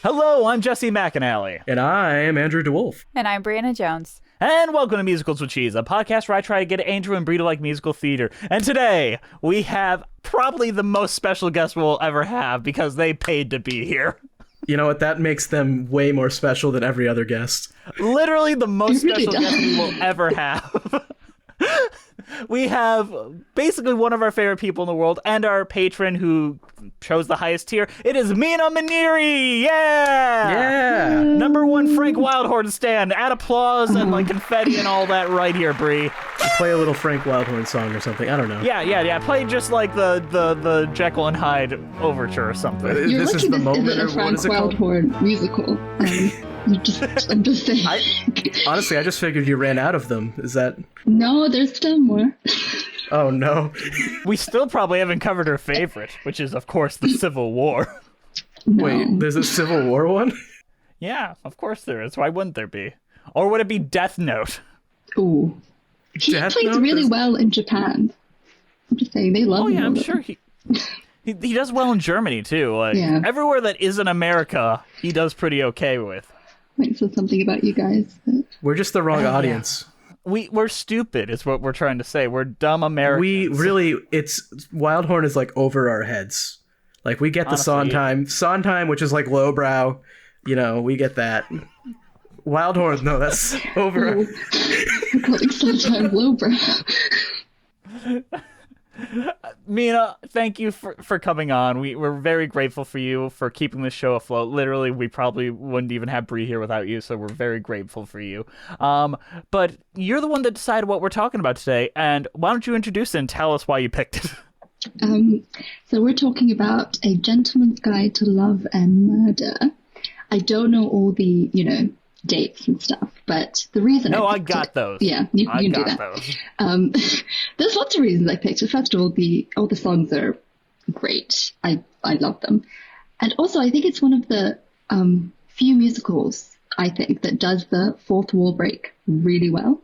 Hello, I'm Jesse McAnally. And I'm Andrew DeWolf. And I'm Brianna Jones. And welcome to Musicals with Cheese, a podcast where I try to get Andrew and Bree to like musical theater. And today, we have probably the most special guest we'll ever have because they paid to be here. You know what? That makes them way more special than every other guest. Literally the most special guest we will ever have. We have basically one of our favorite people in the world and our patron who chose the highest tier. It is Mina Moniri! Yeah! Number one Frank Wildhorn stand. Add applause and like confetti and all that right here, Bree. Play a little Frank Wildhorn song or something. I don't know. Yeah. Play just like the Jekyll and Hyde overture or something. You're this lucky is the moment. Isn't a Frank Wildhorn musical. I'm just saying. Honestly, I just figured you ran out of them. Is that... No, there's still more. Oh, no. We still probably haven't covered her favorite, which is, of course, the Civil War. No. Wait, there's a Civil War one? Yeah, of course there is. Why wouldn't there be? Or would it be Death Note? Ooh. He Death plays Note really is- well in Japan. I'm just saying, they love him. I'm sure he does well in Germany, too. Like, Yeah. everywhere that isn't America, he does pretty okay with. Might say something about you guys. But... We're just the wrong audience. We're stupid, is what we're trying to say. We're dumb Americans. Wildhorn is like over our heads. Like, we get the Honestly, Sondheim, which is like lowbrow. You know, we get that. Wildhorn, no, that's over. I'm calling sometimes lowbrow. Mina, thank you for coming on. We're very grateful for you for keeping the show afloat. Literally, we probably wouldn't even have Bree here without you, so we're very grateful for you. But you're the one that decided what we're talking about today, and why don't you introduce it and tell us why you picked it? So we're talking about A Gentleman's Guide to Love and Murder. I don't know all the, dates and stuff, but the reason I got those. Yeah, you can do that. Those. There's lots of reasons I picked it. First of all, all the songs are great. I love them. And also, I think it's one of the few musicals, I think, that does the fourth wall break really well.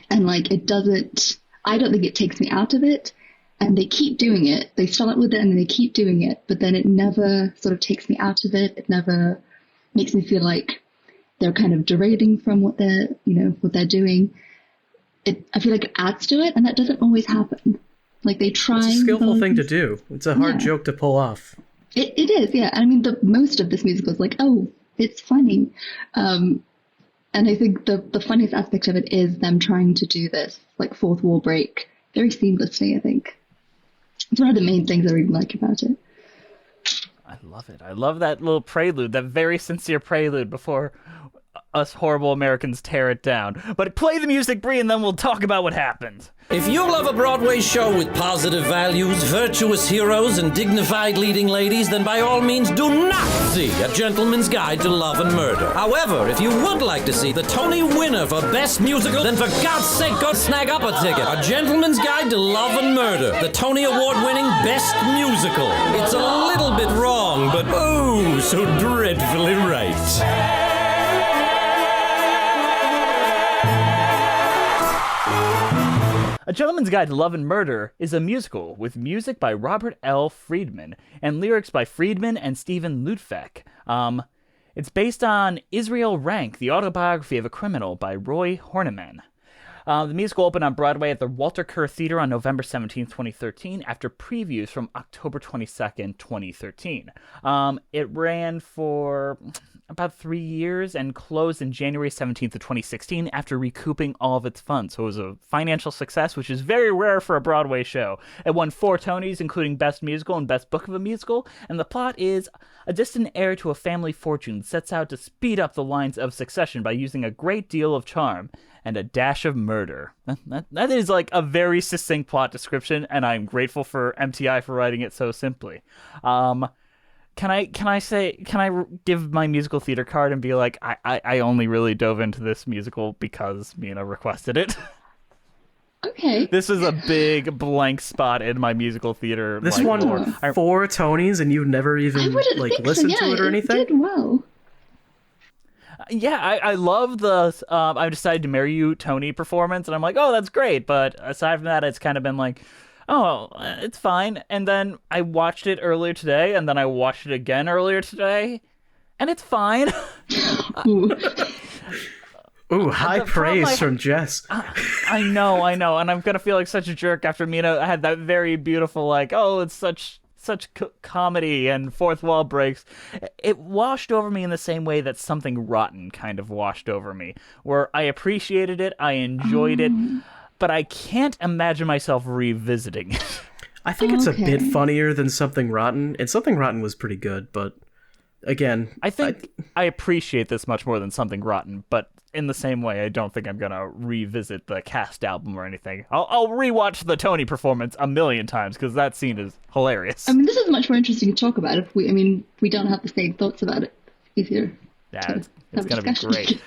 And, it doesn't... I don't think it takes me out of it. And they keep doing it. They start with it and then they keep doing it. But then it never sort of takes me out of it. It never makes me feel like they're kind of derailing from what they're doing. I feel like it adds to it, and that doesn't always happen. Like, they try. It's a skillful thing to do. It's a hard joke to pull off. It is, yeah. I mean, most of this musical is like, oh, it's funny. And I think the funniest aspect of it is them trying to do this, fourth wall break, very seamlessly, I think. It's one of the main things I really like about it. I love it. I love that little prelude, that very sincere prelude before us horrible Americans tear it down. But play the music, Bree, and then we'll talk about what happened. If you love a Broadway show with positive values, virtuous heroes, and dignified leading ladies, then by all means do not see A Gentleman's Guide to Love and Murder. However, if you would like to see the Tony winner for Best Musical, then for God's sake, go snag up a ticket. A Gentleman's Guide to Love and Murder, the Tony Award-winning Best Musical. It's a little bit wrong, but oh, so dreadfully right. A Gentleman's Guide to Love and Murder is a musical with music by Robert L. Friedman and lyrics by Friedman and Stephen Lutfeck. It's based on Israel Rank, the autobiography of a criminal by Roy Horniman. The musical opened on Broadway at the Walter Kerr Theater on November 17, 2013, after previews from October 22nd, 2013. It ran for about 3 years and closed in January 17th of 2016 after recouping all of its funds. So it was a financial success, which is very rare for a Broadway show. It won 4 Tonys, including Best Musical and Best Book of a Musical, and the plot is a distant heir to a family fortune sets out to speed up the lines of succession by using a great deal of charm and a dash of murder. That is like a very succinct plot description, and I'm grateful for MTI for writing it so simply. Can I give my musical theater card and be like, I only really dove into this musical because Mina requested it? Okay. This is a big blank spot in my musical theater. This won 4 Tonys, and you've never even listened to it or anything? It did well. Yeah, I love the I Decided to Marry You Tony performance, and I'm like, oh, that's great. But aside from that, it's kind of been like, oh, it's fine. And then I watched it earlier today, and then I watched it again earlier today, and it's fine. Ooh. Ooh, high praise from Jess. I know, and I'm gonna feel like such a jerk after Mina had that very beautiful, like, oh, it's such comedy and fourth wall breaks. It washed over me in the same way that Something Rotten kind of washed over me, where I appreciated it, I enjoyed it, but I can't imagine myself revisiting it. I think it's a bit funnier than Something Rotten, and Something Rotten was pretty good, but again... I think I appreciate this much more than Something Rotten, but in the same way, I don't think I'm gonna revisit the cast album or anything. I'll rewatch the Tony performance a million times, because that scene is hilarious. I mean, this is much more interesting to talk about if we don't have the same thoughts about it. Easier. Yeah, it's gonna be great.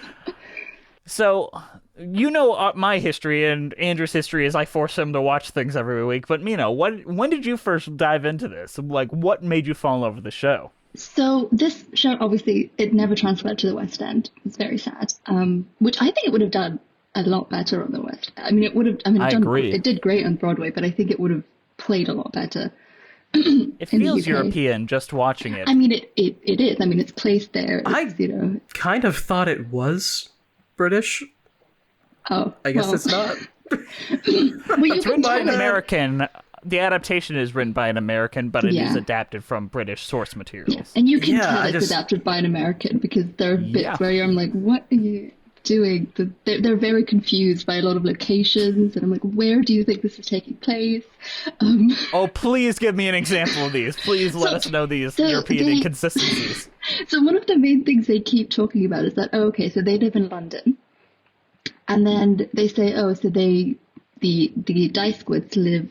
So, you know my history and Andrew's history is I force him to watch things every week, but Mina, when did you first dive into this? Like, what made you fall in love with the show? So this show, obviously, it never transferred to the West End. It's very sad. Which I think it would have done a lot better on the West End. I mean, it would have. I mean, it did great on Broadway, but I think it would have played a lot better. It feels European just watching it. I mean, it is. I mean, it's placed there. I kind of thought it was British. Oh, I guess it's not. It's written by an American. The adaptation is written by an American, but it is adapted from British source materials. Yeah. And you can tell it's adapted by an American because there are bits where I'm like, what are you doing? They're very confused by a lot of locations, and I'm like, where do you think this is taking place? Oh, please give me an example of these. Please let us know these European inconsistencies. So one of the main things they keep talking about is that, so they live in London. And then they say, so the Dice Squids live,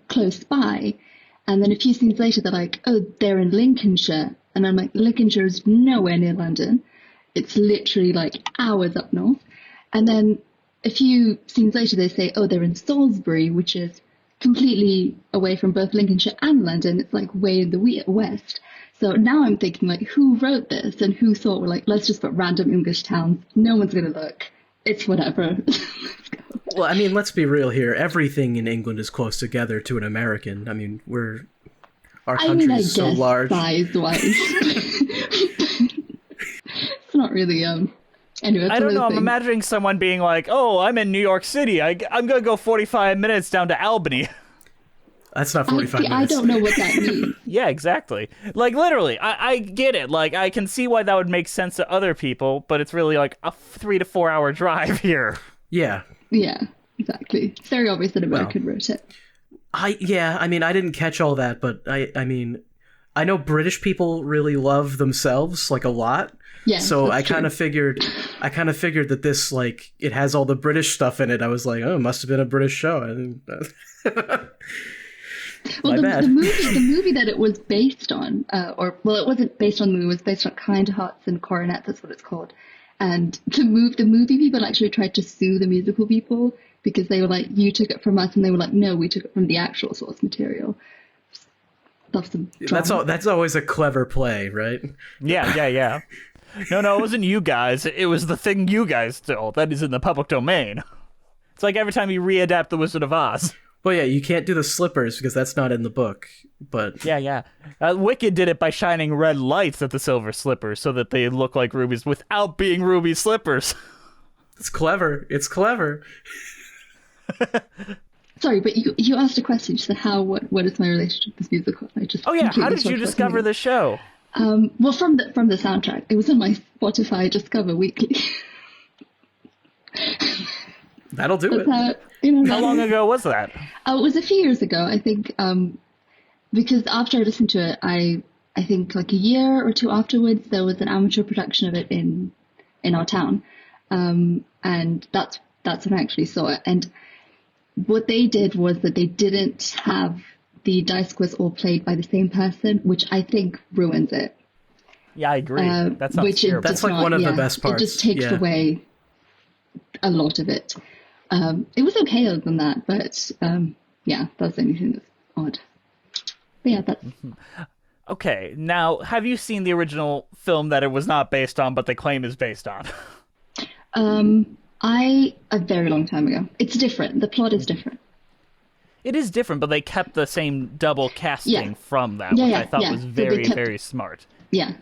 close by. And then a few scenes later, they're like, they're in Lincolnshire. And I'm like, Lincolnshire is nowhere near London. It's literally like hours up north. And then a few scenes later, they say, they're in Salisbury, which is completely away from both Lincolnshire and London. It's like way in the west. So now I'm thinking, like, who wrote this and who thought, we're like, let's just put random English towns. No one's going to look. It's whatever. Well, I mean, let's be real here. Everything in England is close together to an American. I mean, our country is so large. Size-wise. It's not really, anyway. I don't know. I'm imagining someone being like, I'm in New York City. I'm going to go 45 minutes down to Albany. That's not 45 minutes. I don't know what that means. Yeah, exactly. Like, literally, I get it. Like, I can see why that would make sense to other people, but it's really like a 3 to 4 hour drive here. Yeah. Yeah, exactly. It's very obvious that American wrote it. I mean, I didn't catch all that, but I mean, I know British people really love themselves, like, a lot. Yeah. So I kind of figured that this, like, it has all the British stuff in it. I was like, it must have been a British show. Well, the movie that it was based on, it wasn't based on the movie, it was based on Kind Hearts and Coronets, that's what it's called. And the movie people actually tried to sue the musical people because they were like, you took it from us, and they were like, no, we took it from the actual source material. That's always a clever play, right? Yeah. No, it wasn't you guys. It was the thing you guys stole that is in the public domain. It's like every time you readapt The Wizard of Oz. Well, yeah, you can't do the slippers because that's not in the book, but... Yeah. Wicked did it by shining red lights at the silver slippers so that they look like rubies without being ruby slippers. It's clever. Sorry, but you asked a question. You said, what is my relationship with this musical? How did you discover the show? Well, from the soundtrack. It was on my Spotify Discover Weekly. That'll do it. How long ago was that? It was a few years ago, I think, because after I listened to it, I think like a year or two afterwards, there was an amateur production of it in our town, and that's when I actually saw it. And what they did was that they didn't have the Dice Quiz all played by the same person, which I think ruins it. Yeah, I agree. That's like one of the best parts. It just takes away a lot of it. It was okay other than that, but that's the only thing that's odd. But yeah, that's... Okay, now, have you seen the original film that it was not based on, but they claim is based on? A very long time ago. It's different. The plot is different. It is different, but they kept the same double casting from that, which I thought was very, very smart. Yeah.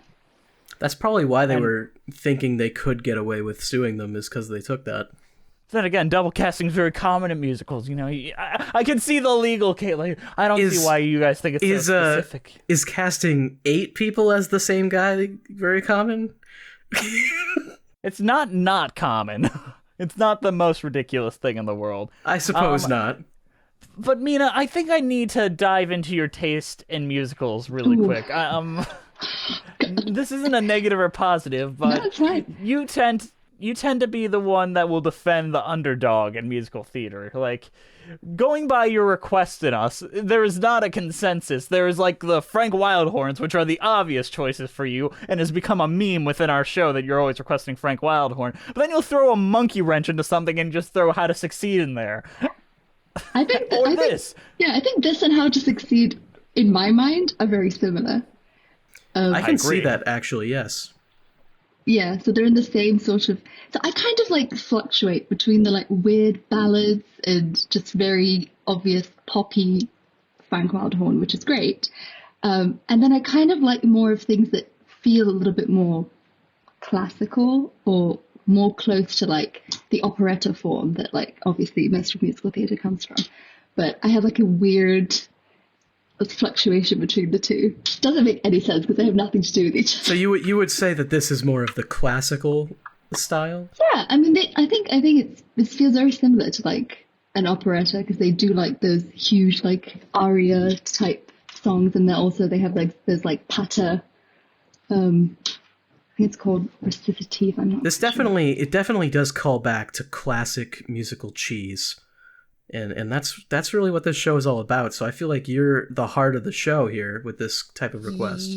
That's probably why they were thinking they could get away with suing them, is because they took that. Then again, double casting is very common in musicals. You know, I can see the legal case. Like, I don't see why you guys think it's so specific. Is casting 8 people as the same guy very common? It's not common. It's not the most ridiculous thing in the world. I suppose not. But Mina, I think I need to dive into your taste in musicals really quick. This isn't a negative or positive, but no, it's fine. You tend to be the one that will defend the underdog in musical theater. Like, going by your request in us, there is not a consensus. There is like the Frank Wildhorns, which are the obvious choices for you, and has become a meme within our show that you're always requesting Frank Wildhorn. But then you'll throw a monkey wrench into something and just throw How to Succeed in there. I think I think this and How to Succeed, in my mind, are very similar. I can see that, actually, yes. Yeah, so they're in the same sort of... So I kind of, like, fluctuate between the, like, weird ballads and just very obvious poppy Frank Wildhorn, which is great. And then I kind of like more of things that feel a little bit more classical or more close to, like, the operetta form that, like, obviously most of musical theatre comes from. But I have, like, a weird fluctuation between the two. Doesn't make any sense because they have nothing to do with each other. So you would say that this is more of the classical style? Yeah, I mean, I think it feels very similar to like an operetta because they do like those huge like aria type songs, and they have like those like patter. I think it's called recitative. I'm not. It definitely does call back to classic musical cheese. And that's really what this show is all about. So I feel like you're the heart of the show here with this type of request.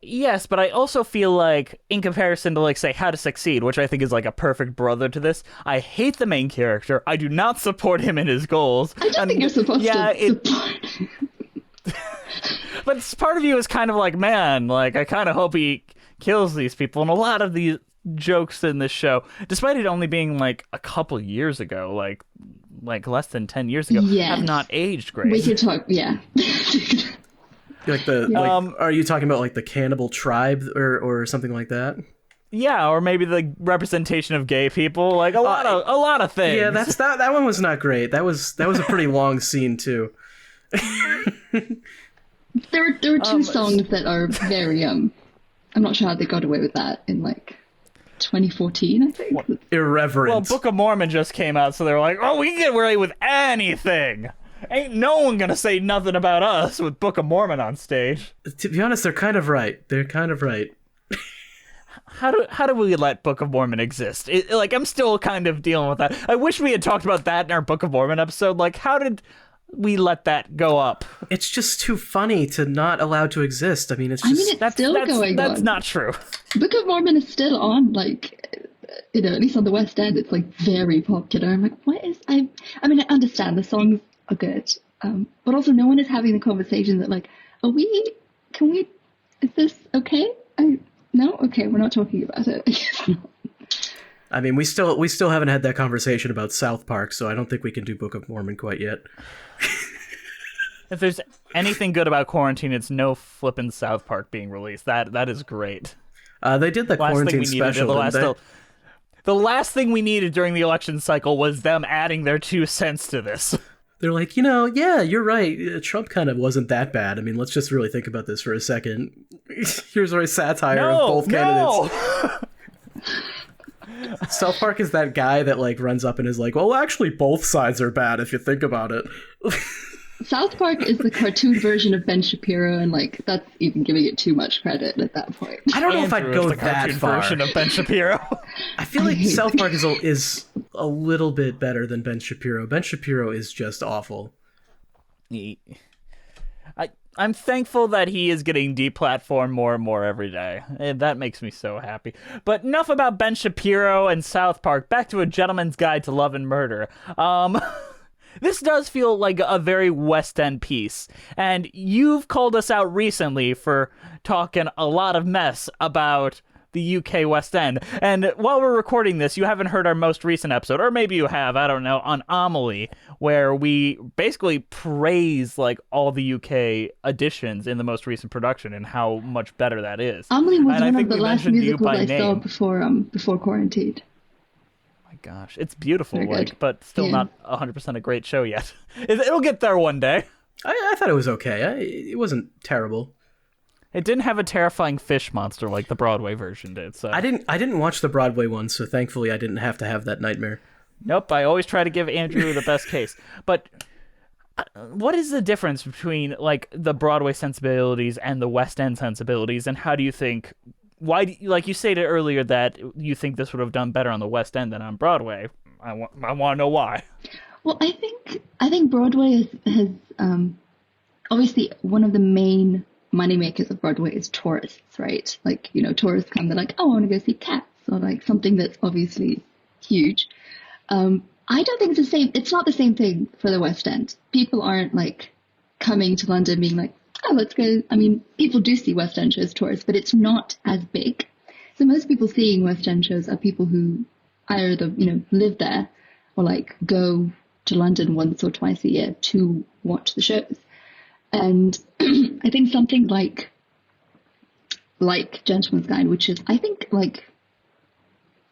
Yes, but I also feel like, in comparison to, like, say, How to Succeed, which I think is, like, a perfect brother to this, I hate the main character. I do not support him in his goals. I don't think you're supposed to support him. But part of you is kind of like, man, like, I kind of hope he kills these people. And a lot of these jokes in this show, despite it only being, like, a couple years ago, like less than 10 years ago, have not aged great. We could talk, yeah. Are you talking about like the cannibal tribe or something like that? Yeah, or maybe the representation of gay people, like a lot of things. Yeah, that one was not great. That was a pretty long scene too. There are two songs that are very I'm not sure how they got away with that in like 2014, I think. Irreverent. Well, Book of Mormon just came out, so they're like, oh, we can get away with anything. Ain't no one gonna say nothing about us with Book of Mormon on stage. To be honest, they're kind of right. How do we let Book of Mormon exist? I'm still kind of dealing with that. I wish we had talked about that in our Book of Mormon episode. Like, how did we let that go up? It's just too funny to not allow to exist. I mean, it's still going on. That's not true. Book of Mormon is still on, like, at least on the West End, it's like very popular. I'm like, I mean, I understand the songs are good, but also no one is having the conversation that like, is this okay? No? Okay, we're not talking about it. I mean, we still haven't had that conversation about South Park, so I don't think we can do Book of Mormon quite yet. If there's anything good about quarantine, it's no flippin' South Park being released. That is great. They did the quarantine special, didn't they? The last thing we needed during the election cycle was them adding their 2 cents to this. They're like, yeah, you're right. Trump kind of wasn't that bad. I mean, let's just really think about this for a second. Here's our satire of both candidates. South Park is that guy that like runs up and is like, well, actually, both sides are bad if you think about it. South Park is the cartoon version of Ben Shapiro, and like that's even giving it too much credit at that point. I don't know if I'd go that far. Version of Ben Shapiro. I feel like South Park is a little bit better than Ben Shapiro. Ben Shapiro is just awful. I'm thankful that he is getting deplatformed more and more every day. That makes me so happy. But enough about Ben Shapiro and South Park. Back to A Gentleman's Guide to Love and Murder. This does feel like a very West End piece, and you've called us out recently for talking a lot of mess about the UK West End. And while we're recording this, you haven't heard our most recent episode, or maybe you have, I don't know, on Amelie, where we basically praise like all the UK additions in the most recent production and how much better that is. Amelie was and one of the last musicals I saw before quarantine. Gosh, it's beautiful, Very good. but still not 100% a great show yet. It'll get there one day. I thought it was okay. It wasn't terrible. It didn't have a terrifying fish monster like the Broadway version did. So I didn't watch the Broadway one, so thankfully I didn't have to have that nightmare. Nope, I always try to give Andrew the best case. But what is the difference between like the Broadway sensibilities and the West End sensibilities, and how do you think? Why, like you stated earlier, that you think this would have done better on the West End than on Broadway. I want to know why. Well, I think Broadway has obviously one of the main moneymakers of Broadway is tourists, right? Like, tourists come, they're like, oh, I want to go see Cats, or like something that's obviously huge. I don't think it's the same. It's not the same thing for the West End. People aren't like coming to London being like, oh, let's go. I mean, people do see West End shows, tourists, but it's not as big. So most people seeing West End shows are people who either, live there or like go to London once or twice a year to watch the shows. And I think something like Gentleman's Guide, which is, I think, like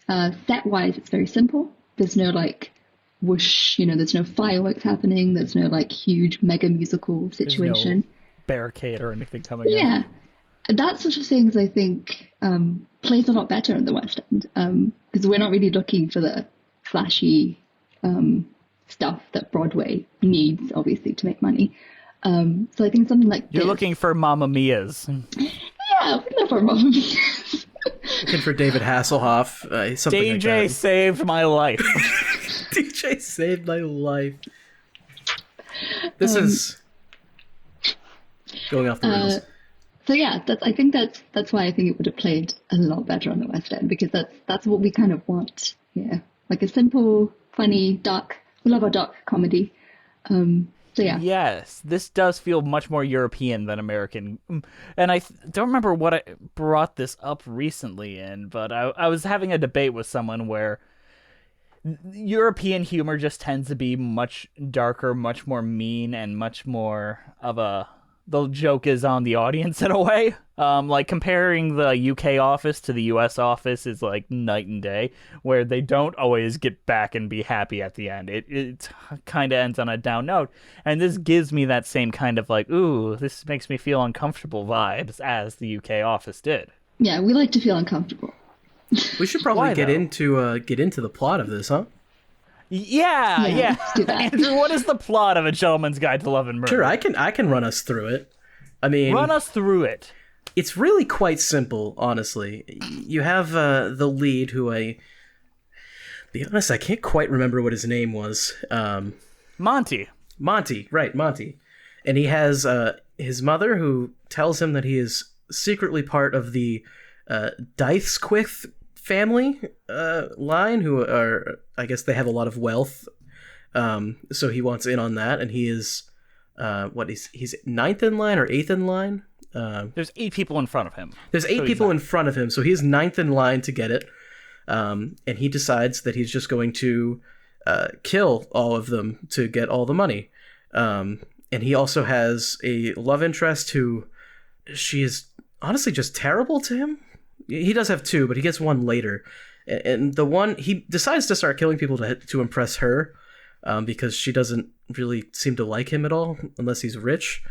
set-wise, it's very simple. There's no like whoosh, there's no fireworks happening. There's no like huge mega musical situation. There's no barricade or anything coming in. Yeah. That sort of things, I think, plays a lot better in the West End, because we're not really looking for the flashy stuff that Broadway needs, obviously, to make money. So I think something like You're looking for Mamma Mia's. Yeah, we love our Mamma Mia's. Looking for David Hasselhoff. Something DJ like that. saved my life. DJ saved my life. This is going off the rails. So yeah, I think that's why I think it would have played a lot better on the West End, because that's what we kind of want. Yeah, like a simple, funny, dark. We love our dark comedy. So yeah. Yes, this does feel much more European than American. And I don't remember what I brought this up recently in, but I was having a debate with someone where European humor just tends to be much darker, much more mean, and much more of the joke is on the audience in a way. Like comparing the UK office to the US office is like night and day, where they don't always get back and be happy at the end. It kind of ends on a down note. And this gives me that same kind of like, ooh, this makes me feel uncomfortable vibes as the UK office did. Yeah, we like to feel uncomfortable. We should probably get into the plot of this, huh? Yeah. Let's do that. Andrew, what is the plot of A Gentleman's Guide to Love and Murder? Sure, I can run us through it. I mean, run us through it. It's really quite simple, honestly. You have the lead, who be honest, I can't quite remember what his name was. Monty, right, Monty. And he has his mother, who tells him that he is secretly part of the Dythesquith family line, who are, I guess they have a lot of wealth. So he wants in on that, and he is he's ninth in line or eighth in line. There's 8 people in front of him. There's 8 people in front of him, so he's ninth in line to get it. And he decides that he's just going to kill all of them to get all the money. And he also has a love interest who, she is honestly just terrible to him. He does have 2, but he gets one later. And the one, he decides to start killing people to impress her, because she doesn't really seem to like him at all, unless he's rich.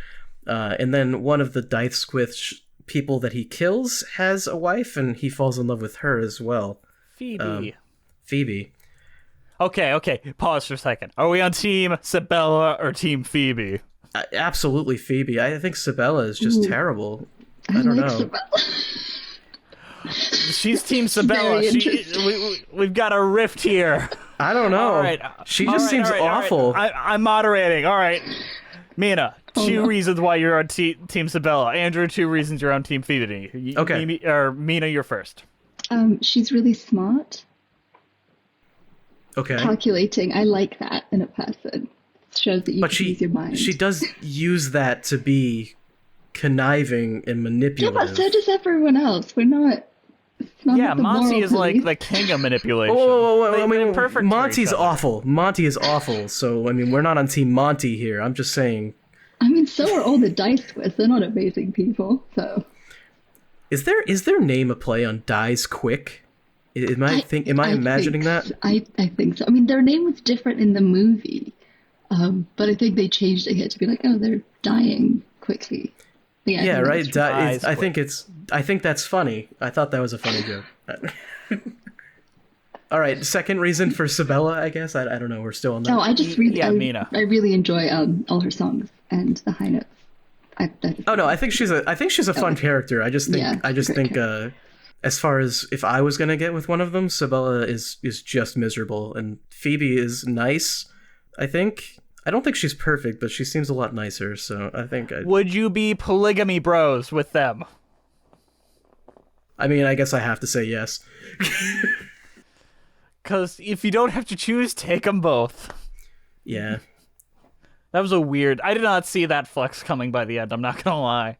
And then one of the Dythesquith people that he kills has a wife, and he falls in love with her as well. Phoebe. Okay. Pause for a second. Are we on Team Sabella or Team Phoebe? Absolutely Phoebe. I think Sabella is just terrible. I don't know. Sabella. She's Team Sabella. We've got a rift here. I don't know. All right. She just seems awful. Right. I'm moderating. All right. Mina, 2 reasons why you're on Team Sabella. Andrew, 2 reasons you're on Team Phoebe. Okay. Mina, you're first. She's really smart. Okay. Calculating. I like that in a person. It shows that you can use your mind. She does use that to be conniving and manipulative. Yeah, but so does everyone else. We're not Not Yeah, the Monty moral is like police. the king of manipulation. Whoa. I They're mean, perfect for Monty's each other. awful. Monty is awful. So, I mean, we're not on Team Monty here. I'm just saying. I mean, so are all the dice squids. They're not amazing people, so. Is their name a play on Dies Quick? Am I imagining think, that? I think so. I mean, their name was different in the movie, but I think they changed it here to be like, oh, they're dying quickly. Yeah, Yeah, right. Dies I think that's funny. I thought that was a funny joke. All right, second reason for Sabella, I guess. I don't know. We're still on that. No, I just really, Mina. I really enjoy all her songs and the high notes. Oh no, I think she's a fun character. I just think as far as if I was gonna get with one of them, Sabella is just miserable, and Phoebe is nice. I don't think she's perfect, but she seems a lot nicer. So I think. Would you be polygamy bros with them? I mean, I guess I have to say yes. Because if you don't have to choose, take them both. Yeah. That was a weird... I did not see that flex coming by the end, I'm not gonna lie.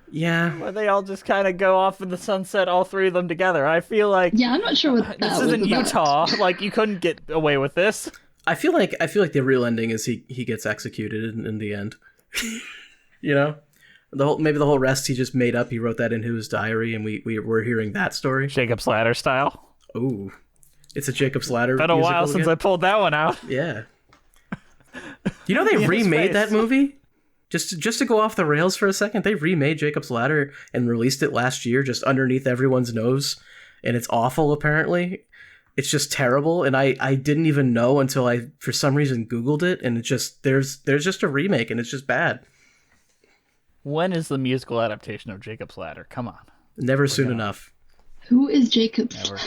Yeah. Where they all just kind of go off in the sunset, all three of them together. I feel like... Yeah, I'm not sure what that this was isn't about. Utah. Like, you couldn't get away with this. I feel like the real ending is he gets executed in the end. You know? Maybe the whole rest he just made up. He wrote that into his diary, and we're hearing that story. Jacob's Ladder style. Ooh. It's a Jacob's Ladder. Been a while since I pulled that one out. Yeah. You know they remade that movie? Just to go off the rails for a second, they remade Jacob's Ladder and released it last year just underneath everyone's nose, and it's awful apparently. It's just terrible, and I didn't even know until I for some reason Googled it, and it just there's just a remake and it's just bad. When is the musical adaptation of Jacob's Ladder? Come on. Never soon enough. Who is Jacob? Never.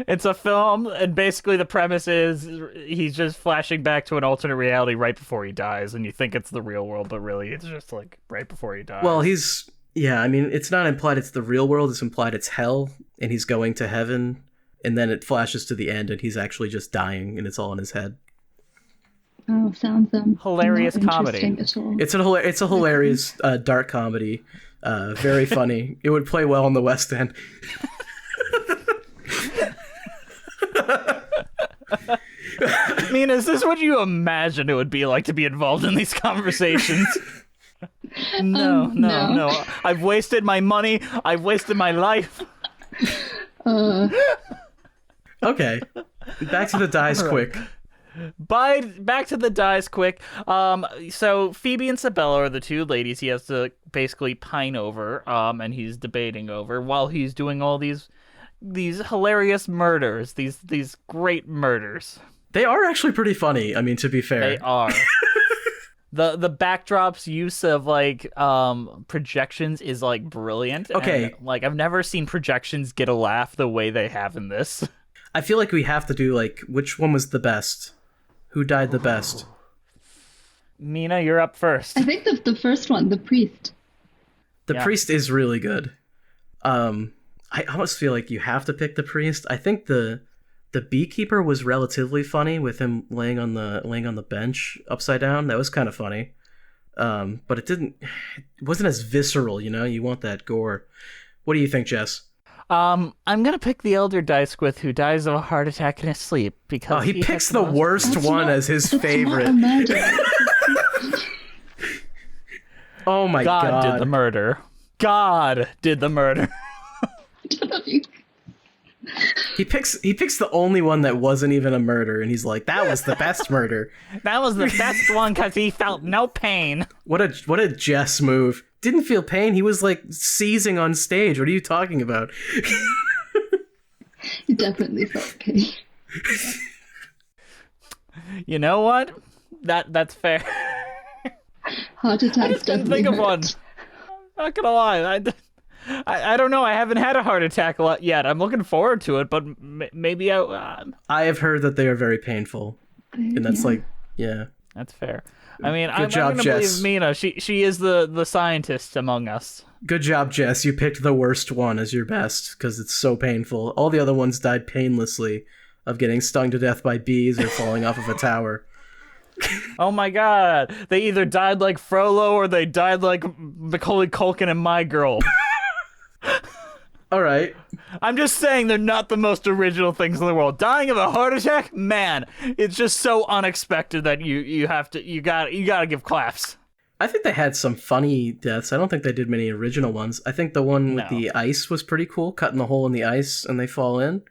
It's a film, and basically the premise is he's just flashing back to an alternate reality right before he dies, and you think it's the real world, but really it's just like right before he dies. Well, I mean, it's not implied it's the real world, it's implied it's hell, and he's going to heaven, and then it flashes to the end, and he's actually just dying, and it's all in his head. Oh, sounds hilarious not comedy. interesting at all. It's a hilarious dark comedy. Very funny. It would play well in the West End. I mean, is this what you imagine it would be like to be involved in these conversations? No. I've wasted my money. I've wasted my life. Okay. Back to the dies quick. Back to the dies quick. So Phoebe and Sabella are the two ladies he has to basically pine over, and he's debating over while he's doing all these hilarious murders, these great murders. They are actually pretty funny. I mean, to be fair, They are. The backdrop's use of like projections is like brilliant. Okay. And, like I've never seen projections get a laugh the way they have in this. I feel like we have to do like which one was the best. Who died the best? Mina, you're up first. I think the first one, the priest. The Yeah. priest is really good. I almost feel like you have to pick the priest. I think the beekeeper was relatively funny with him laying on the bench upside down. That was kind of funny. But it wasn't as visceral, you know? You want that gore. What do you think, Jess? I'm gonna pick the elder Dicewith who dies of a heart attack in his sleep because He picks has the most- worst That's one not- as his that's favorite. Not a murder. Oh my God god. did the murder. God did the murder. He picks the only one that wasn't even a murder, and he's like, that was the best murder. That was the best one because he felt no pain. What a Jess move. Didn't feel pain. He was like seizing on stage. What are you talking about? He definitely felt pain. You know what? That's fair. Heart attacks I just couldn't definitely think of hurt. one. I'm not gonna lie. I don't know. I haven't had a heart attack yet. I'm looking forward to it, but maybe I have heard that they are very painful, and that's Yeah. like, yeah. That's fair. I mean, I'm job, gonna Jess. believe Mina. She is the scientist among us. Good job, Jess. You picked the worst one as your best because it's so painful. All the other ones died painlessly of getting stung to death by bees or falling off of a tower. Oh my god. They either died like Frollo or they died like Macaulay Culkin and My Girl. All right. I'm just saying they're not the most original things in the world. Dying of a heart attack? Man, it's just so unexpected that you gotta give claps. I think they had some funny deaths. I don't think they did many original ones. I think the one with the ice was pretty cool, cutting the hole in the ice and they fall in.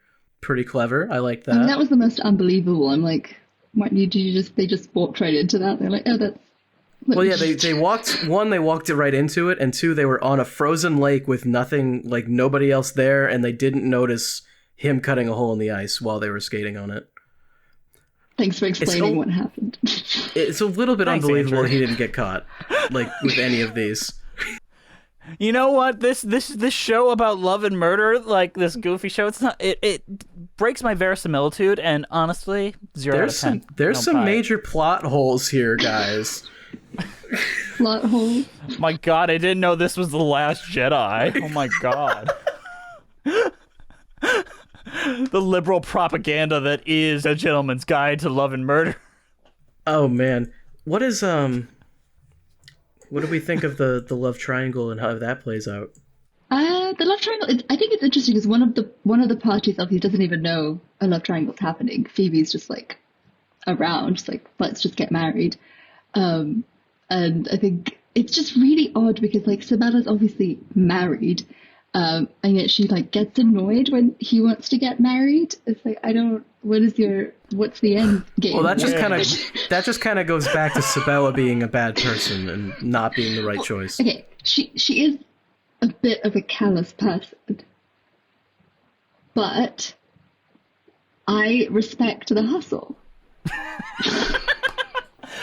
Pretty clever. I like that. I mean, that was the most unbelievable. I'm like, what they just walked right into that. They're like, oh, that's... Well, yeah, they walked it right into it, and two, they were on a frozen lake with nothing, like nobody else there, and they didn't notice him cutting a hole in the ice while they were skating on it. Thanks for explaining what happened. It's a little bit unbelievable Andrew. he didn't get caught, like, with any of these. You know what? This show about love and murder, like this goofy show, it breaks my verisimilitude, and honestly, 0 out of 10. There's some major plot holes here, guys. Plot hole. My god, I didn't know this was The Last Jedi. Oh my god. The liberal propaganda that is A Gentleman's Guide to Love and Murder. Oh man, what do we think of the love triangle and how that plays out? The love triangle. I think it's interesting because one of the parties obviously doesn't even know a love triangle's happening. Phoebe's just like around, just like, let's just get married. And I think it's just really odd because like Sabella's obviously married, and yet she like gets annoyed when he wants to get married. It's like, what's the end game? Well, that just kind of goes back to Sabella being a bad person and not being the right choice. Okay, she is a bit of a callous person, but I respect the hustle.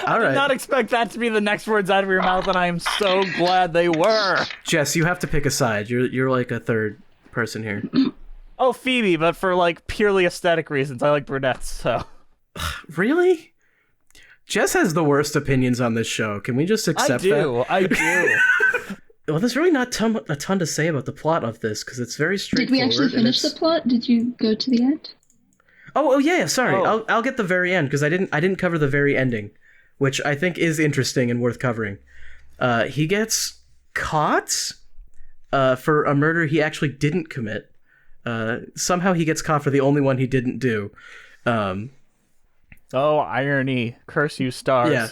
All right. I did not expect that to be the next words out of your mouth, and I am so glad they were. Jess, you have to pick a side. You're like a third person here. Oh, Phoebe, but for like purely aesthetic reasons. I like brunettes, so. Really? Jess has the worst opinions on this show. Can we just accept that? I do. Well, there's really not a ton to say about the plot of this because it's very straightforward. Did we actually finish the plot? Did you go to the end? Oh yeah. Sorry, Oh. I'll get the very end because I didn't cover the very ending, which I think is interesting and worth covering. He gets caught for a murder he actually didn't commit. Somehow he gets caught for the only one he didn't do. Oh, irony. Curse you, stars. Yeah.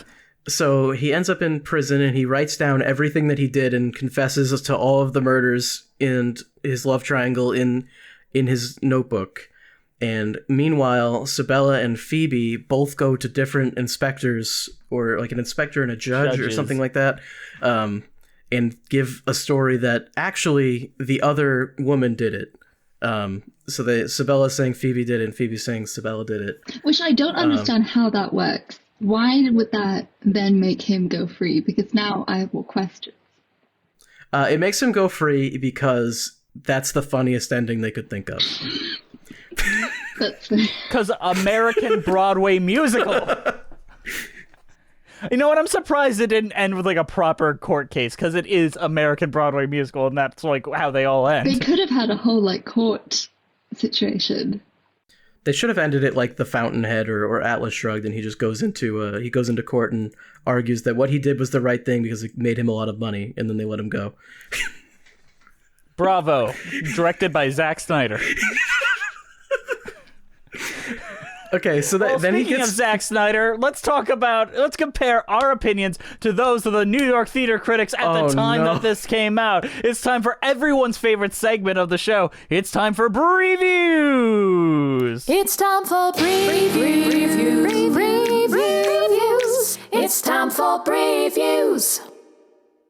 So he ends up in prison and he writes down everything that he did and confesses to all of the murders in his love triangle in his notebook. And meanwhile, Sabella and Phoebe both go to different inspectors, or like an inspector and a judge or something like that, and give a story that actually the other woman did it. So Sabella's saying Phoebe did it, and Phoebe's saying Sabella did it. Which I don't understand how that works. Why would that then make him go free? Because now I have more questions. It makes him go free because that's the funniest ending they could think of. Because American Broadway musical. You know what? I'm surprised it didn't end with like a proper court case because it is American Broadway musical, and that's like how they all end. They could have had a whole like court situation. They should have ended it like The Fountainhead or Atlas Shrugged, and he just goes into court and argues that what he did was the right thing because it made him a lot of money, and then they let him go. Bravo. Directed by Zack Snyder. Okay, so then he speaking gets... of Zack Snyder, let's compare our opinions to those of the New York theater critics at the time that this came out. It's time for everyone's favorite segment of the show. It's time for previews. It's time for previews. It's time for previews.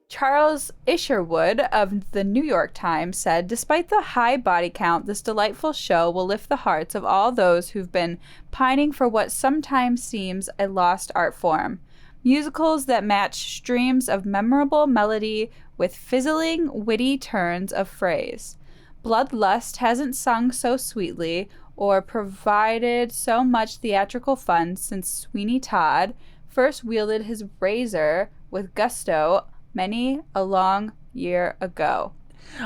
Charles Isherwood of the New York Times said, despite the high body count, this delightful show will lift the hearts of all those who've been pining for what sometimes seems a lost art form. Musicals that match streams of memorable melody with fizzling, witty turns of phrase. Bloodlust hasn't sung so sweetly or provided so much theatrical fun since Sweeney Todd first wielded his razor with gusto many a long year ago.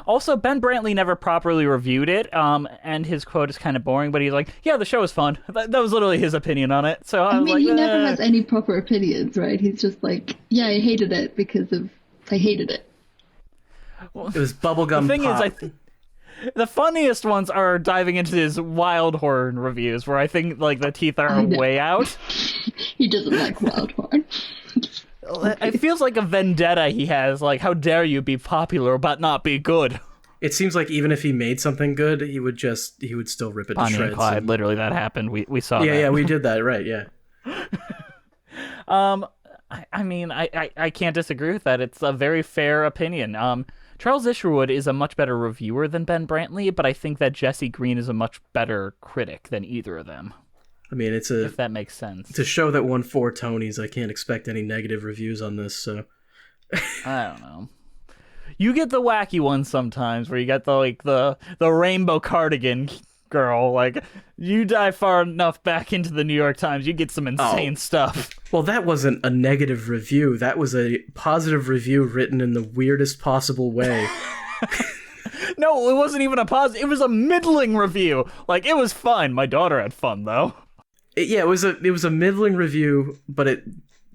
Also, Ben Brantley never properly reviewed it, and his quote is kind of boring, but he's like, yeah, the show was fun. That was literally his opinion on it. So I was like, he never has any proper opinions, right? He's just like, yeah, I hated it because of I hated it. It was bubblegum The thing pop. is, the funniest ones are diving into his wild horror reviews, where I think like the teeth are way out. He doesn't like wild horn. It feels like a vendetta he has, like, how dare you be popular but not be good. It seems like even if he made something good, he would still rip it to Bonnie shreds. and Clyde, literally that happened. We saw that. Yeah, we did that, right, yeah. I mean, I can't disagree with that. It's a very fair opinion. Charles Isherwood is a much better reviewer than Ben Brantley, but I think that Jesse Green is a much better critic than either of them. I mean, if that makes sense. It's a show that won 4 Tonys. I can't expect any negative reviews on this, so... I don't know. You get the wacky ones sometimes, where you get the rainbow cardigan girl. Like, you dive far enough back into the New York Times, you get some insane stuff. Well, that wasn't a negative review. That was a positive review written in the weirdest possible way. No, it wasn't even a positive. It was a middling review. Like, it was fine. My daughter had fun, though. It was a middling review, but it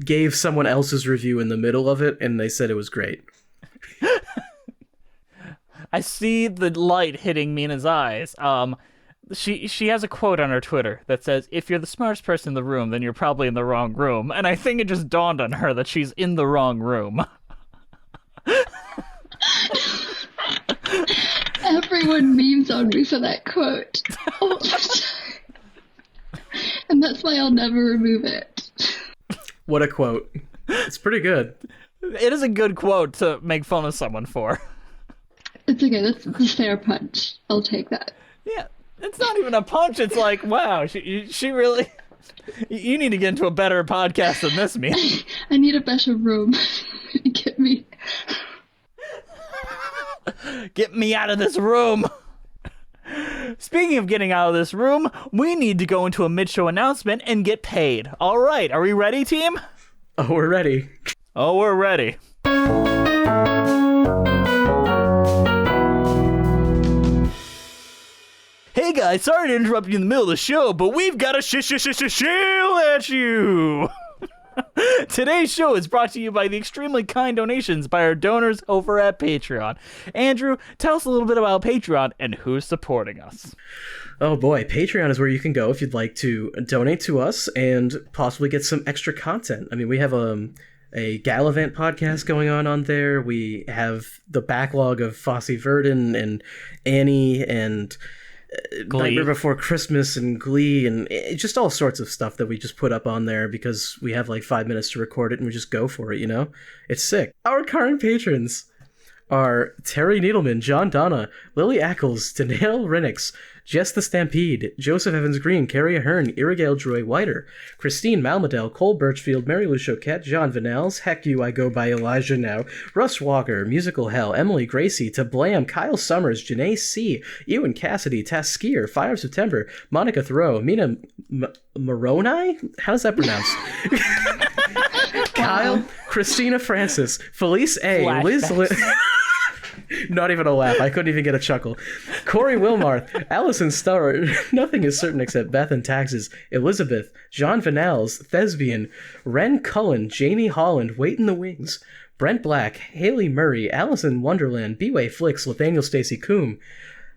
gave someone else's review in the middle of it, and they said it was great. I see the light hitting Mina's eyes. She has a quote on her Twitter that says, "If you're the smartest person in the room, then you're probably in the wrong room." And I think it just dawned on her that she's in the wrong room. Everyone memes on me for that quote. All the time. And that's why I'll never remove it. What a quote. It's pretty good. It is a good quote to make fun of someone for. It's okay, that's a fair punch. I'll take that. Yeah, it's not even a punch. It's like, wow, she really... You need to get into a better podcast than this, Mina. I need a better room. Get me... Get me out of this room. Speaking of getting out of this room, we need to go into a mid-show announcement and get paid. All right, are we ready, team? Oh, we're ready. Oh, we're ready. Hey guys, sorry to interrupt you in the middle of the show, but we've got a shill at you. Today's show is brought to you by the extremely kind donations by our donors over at Patreon. Andrew, tell us a little bit about Patreon and who's supporting us. Oh boy, Patreon is where you can go if you'd like to donate to us and possibly get some extra content. I mean, we have a Gallivant podcast going on there. We have the backlog of Fosse Verdon and Annie and Glee. Nightmare Before Christmas and Glee and just all sorts of stuff that we just put up on there because we have like 5 minutes to record it and we just go for it, you know? It's sick. Our current patrons are Terry Needleman, John Donna, Lily Ackles, Danielle Renix, Jess the Stampede, Joseph Evans Green, Carrie Ahern, Irigale Joy Whiter, Christine Malmadel, Cole Birchfield, Mary Lou Choquette, John Vanels, Heck You, I Go By Elijah Now, Russ Walker, Musical Hell, Emily Gracie, To Blam, Kyle Summers, Janae C., Ewan Cassidy, Tass Skier, Fire of September, Monica Thoreau, Mina Moroni? How's that pronounced? Kyle, Christina Francis, Felice A., Liz... Not even a laugh. I couldn't even get a chuckle. Corey Wilmarth, Allison Starr, Nothing Is Certain Except Beth and Taxes, Elizabeth, John Vanels, Thespian, Ren Cullen, Jamie Holland, Wait in the Wings, Brent Black, Haley Murray, Allison Wonderland, B-Way Flicks, Nathaniel Stacy Coombe,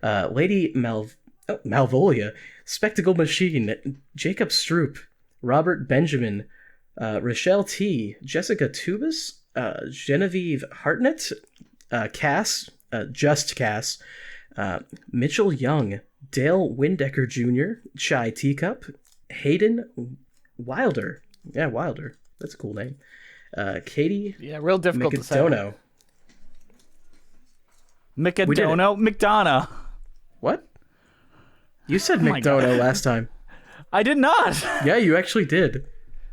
Lady Malvolia, Spectacle Machine, Jacob Stroop, Robert Benjamin, Rochelle T., Jessica Tubas, Genevieve Hartnett, Cass, Just Cass, Mitchell Young, Dale Windecker Jr., Chai Teacup, Hayden Wilder. Yeah, Wilder. That's a cool name. Katie. Yeah, real difficult to say. McDonough. McDonough. What? You said McDonough last time. I did not. Yeah, you actually did.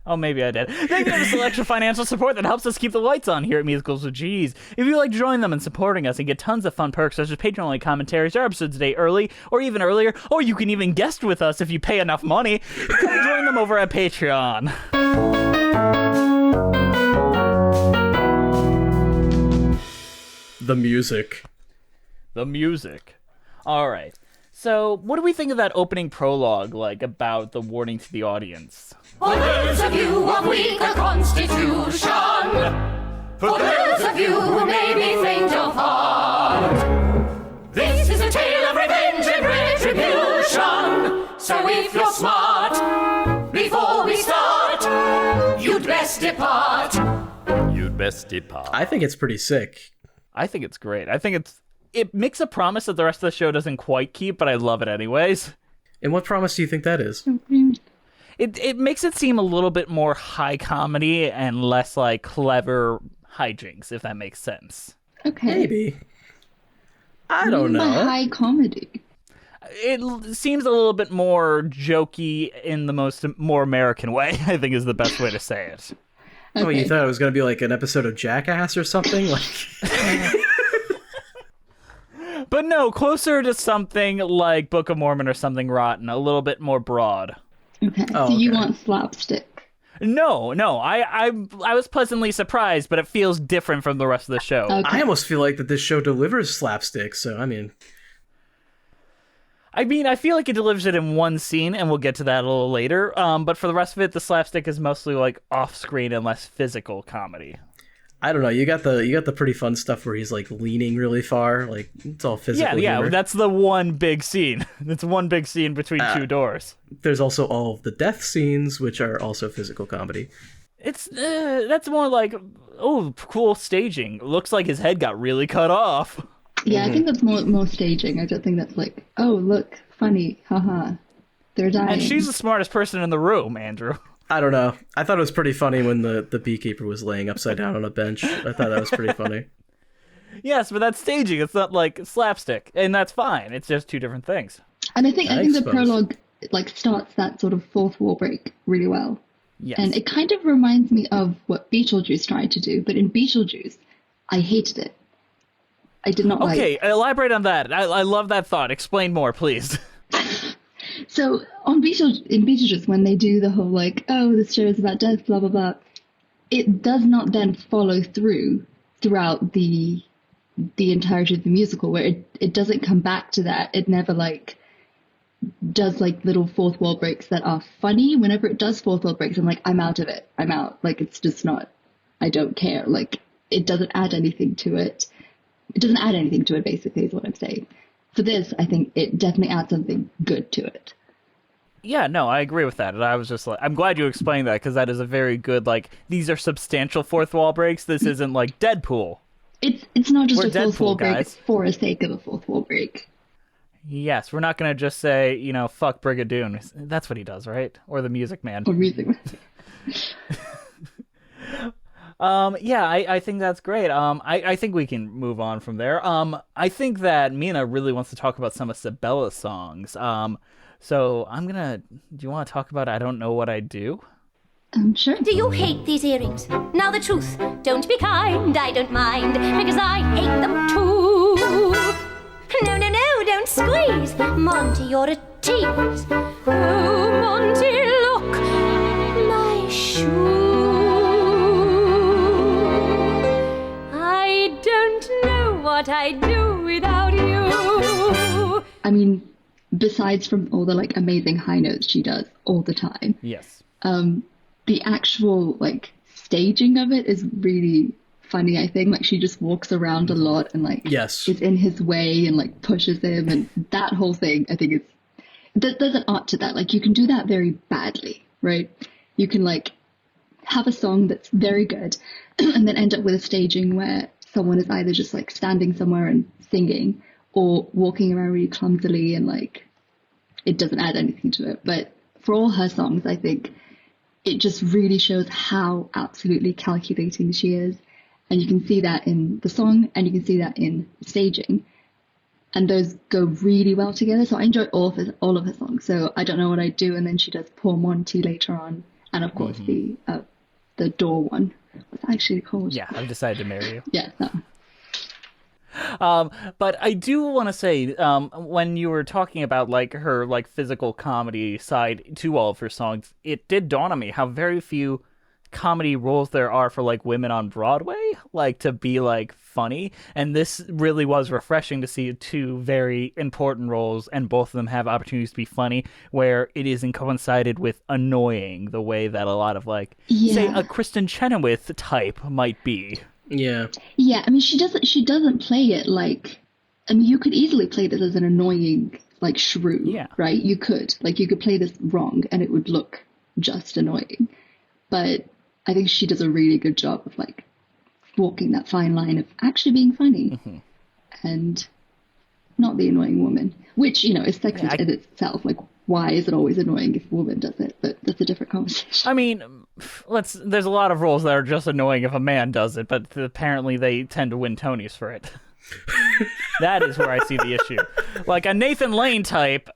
Oh, maybe I did. Thank you for this extra financial support that helps us keep the lights on here at Musicals with G's. If you'd like to join them in supporting us and get tons of fun perks such as Patreon-only commentaries or episodes a day early or even earlier, or you can even guest with us if you pay enough money, come join them over at Patreon. The music. the music. All right. So, what do we think of that opening prologue, like, about the warning to the audience? For those of you of weaker constitution, for those of you who may be faint of heart, this is a tale of revenge and retribution. So if you're smart, before we start, you'd best depart. You'd best depart. I think it's pretty sick. I think it's great. I think it makes a promise that the rest of the show doesn't quite keep, but I love it anyways. And what promise do you think that is? It makes it seem a little bit more high comedy and less like clever hijinks, if that makes sense. Okay. Maybe. I don't By know. high comedy. It seems a little bit more jokey in the more American way, I think is the best way to say it. Oh, you Okay. thought it was going to be like an episode of Jackass or something? Like, But no, closer to something like Book of Mormon or something rotten, a little bit more broad. Okay. Oh, So you okay. want slapstick. No, I was pleasantly surprised, but it feels different from the rest of the show. Okay. I almost feel like that this show delivers slapstick. So, I mean, I feel like it delivers it in one scene, and we'll get to that a little later. But for the rest of it, the slapstick is mostly like off-screen and less physical comedy. I don't know. You got the pretty fun stuff where he's like leaning really far. Like, it's all physical. Yeah, humor. that's the one big scene. It's one big scene between two doors. There's also all of the death scenes, which are also physical comedy. It's that's more like, oh, cool staging. Looks like his head got really cut off. Yeah, I think that's more staging. I don't think that's like, oh, look, funny, haha. They're dying. And she's the smartest person in the room, Andrew. I don't know. I thought it was pretty funny when the beekeeper was laying upside down on a bench. I thought that was pretty funny. Yes, but that's staging. It's not like slapstick, and that's fine. It's just two different things. And I think I the suppose. prologue like starts that sort of fourth wall break really well. Yes. And it kind of reminds me of what Beetlejuice tried to do, but in Beetlejuice, I hated it. I did not Okay, like. elaborate on that. I love that thought. Explain more, please. So in Beetlejuice, when they do the whole like, oh, this show is about death, blah blah blah, it does not then follow throughout the entirety of the musical, where it doesn't come back to that. It never like does like little fourth wall breaks that are funny. Whenever it does fourth wall breaks, I'm like, I'm out of it. I'm out. Like, it's just not. I don't care. Like, it doesn't add anything to it. It doesn't add anything to it, basically, is what I'm saying. For this, I think it definitely adds something good to it. Yeah, no, I agree with that. And I was just like, I'm glad you explained that, because that is a very good, like, these are substantial fourth wall breaks. This isn't like Deadpool. It's not just We're a fourth Deadpool, wall break guys. for the sake of a fourth wall break. Yes, we're not going to just say, fuck Brigadoon. That's what he does, right? Or the Music Man. Or music. Yeah, I think that's great. I think we can move on from there. I think that Mina really wants to talk about some of Sabella's songs. So do you want to talk about I Don't Know What I'd Do? Sure. Do you hate these earrings? Now the truth, don't be kind, I don't mind, because I hate them too. No, no, no, don't squeeze. Monty, you're a tease. Oh, Monty, look, my shoe. I don't know what I'd do without you. I mean, besides from all the like amazing high notes she does all the time, Yes. the actual like staging of it is really funny. I think like she just walks around a lot and like Yes. is in his way and like pushes him, and that whole thing I think there's an art to that. Like you can do that very badly, right? You can like have a song that's very good and then end up with a staging where someone is either just like standing somewhere and singing or walking around really clumsily and like it doesn't add anything to it. But for all her songs, I think it just really shows how absolutely calculating she is. And you can see that in the song and you can see that in the staging. And those go really well together. So I enjoy all of her songs. So I Don't Know What I'd Do, and then she does Poor Monty later on. And of course the door one. What's that actually called? Yeah, I've decided to marry you. Yeah, that one. But I do want to say, when you were talking about like her like physical comedy side to all of her songs, it did dawn on me how very few comedy roles there are for like women on Broadway, like to be like funny, and this really was refreshing to see two very important roles and both of them have opportunities to be funny where it isn't coincided with annoying the way that a lot of like say a Kristen Chenoweth type might be. Yeah. I mean, she doesn't play it like, I mean, you could easily play this as an annoying like shrew, right? You could play this wrong and it would look just annoying, but I think she does a really good job of like walking that fine line of actually being funny and not the annoying woman, which, you know, is sexist in itself. Like, why is it always annoying if a woman does it? But that's a different conversation. I mean, there's a lot of roles that are just annoying if a man does it, but apparently they tend to win Tonys for it. That is where I see the issue. Like a Nathan Lane type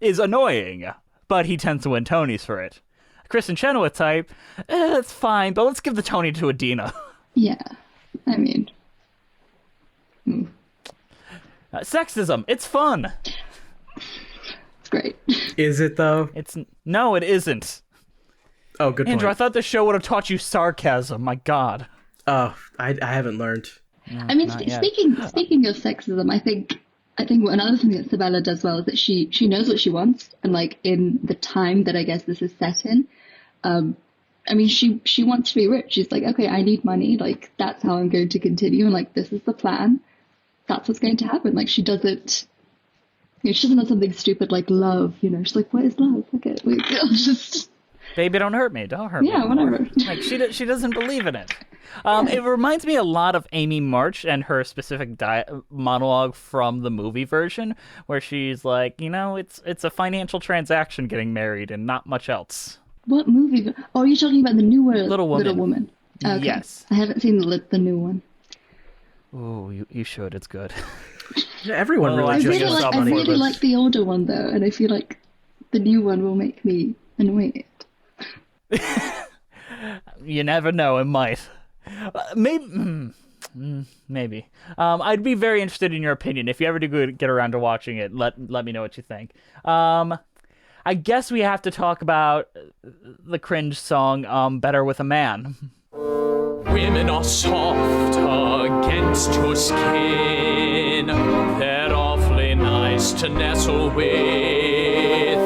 is annoying, but he tends to win Tonys for it. A Kristen Chenoweth type, it's fine, but let's give the Tony to Adina. Yeah, I mean... Sexism, it's fun. It's great. Is it, though? No, it isn't. Oh, good Andrew, point. I thought this show would have taught you sarcasm. My God. Oh, I haven't learned. I mean, speaking of sexism, I think another thing that Sabella does well is that she knows what she wants, and like in the time that I guess this is set in, I mean, she wants to be rich. She's like, okay, I need money. Like, that's how I'm going to continue. And like, this is the plan. That's what's going to happen. Like, she doesn't, you know, she doesn't have something stupid like love, you know. She's like, what is love? Okay, like, just... Baby, don't hurt me. Don't hurt me. Yeah, whatever. Like, she doesn't believe in it. It reminds me a lot of Amy March and her specific monologue from the movie version, where she's like, you know, it's a financial transaction getting married and not much else. What movie? Oh, you're talking about the newer Little Woman. Okay. Yes. I haven't seen the new one. Oh, you should. It's good. Yeah, everyone really I just really like the older one though, and I feel like the new one will make me annoyed. You never know. It might. Maybe. I'd be very interested in your opinion. If you ever do get around to watching it, let me know what you think. I guess we have to talk about the cringe song, Better With a Man. Women are soft against your skin. They're awfully nice to nestle with.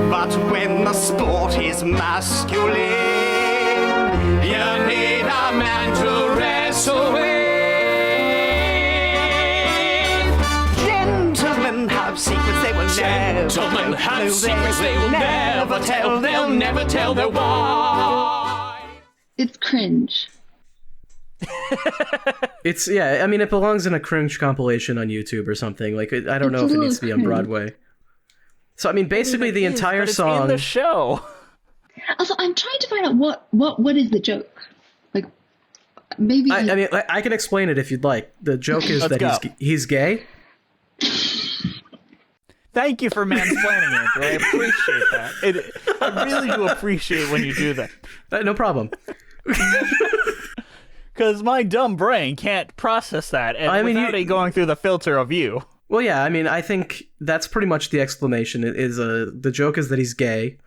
But when the sport is masculine, you need a man to wrestle with. Gentlemen have secrets they will Gentlemen have secrets they will never tell. They'll never tell their wives. It's cringe. I mean, it belongs in a cringe compilation on YouTube or something. Like, I don't know if it needs to be on Broadway. So, I mean, basically the entire song... in the show. Also, I'm trying to find out what is the joke. Like, maybe... I mean, I can explain it if you'd like. The joke is that he's gay. Thank you for mansplaining it. I appreciate that. I really do appreciate when you do that. No problem. Because my dumb brain can't process that, and without it going through the filter of you. Well, yeah, I mean, I think that's pretty much the explanation. The joke is that he's gay,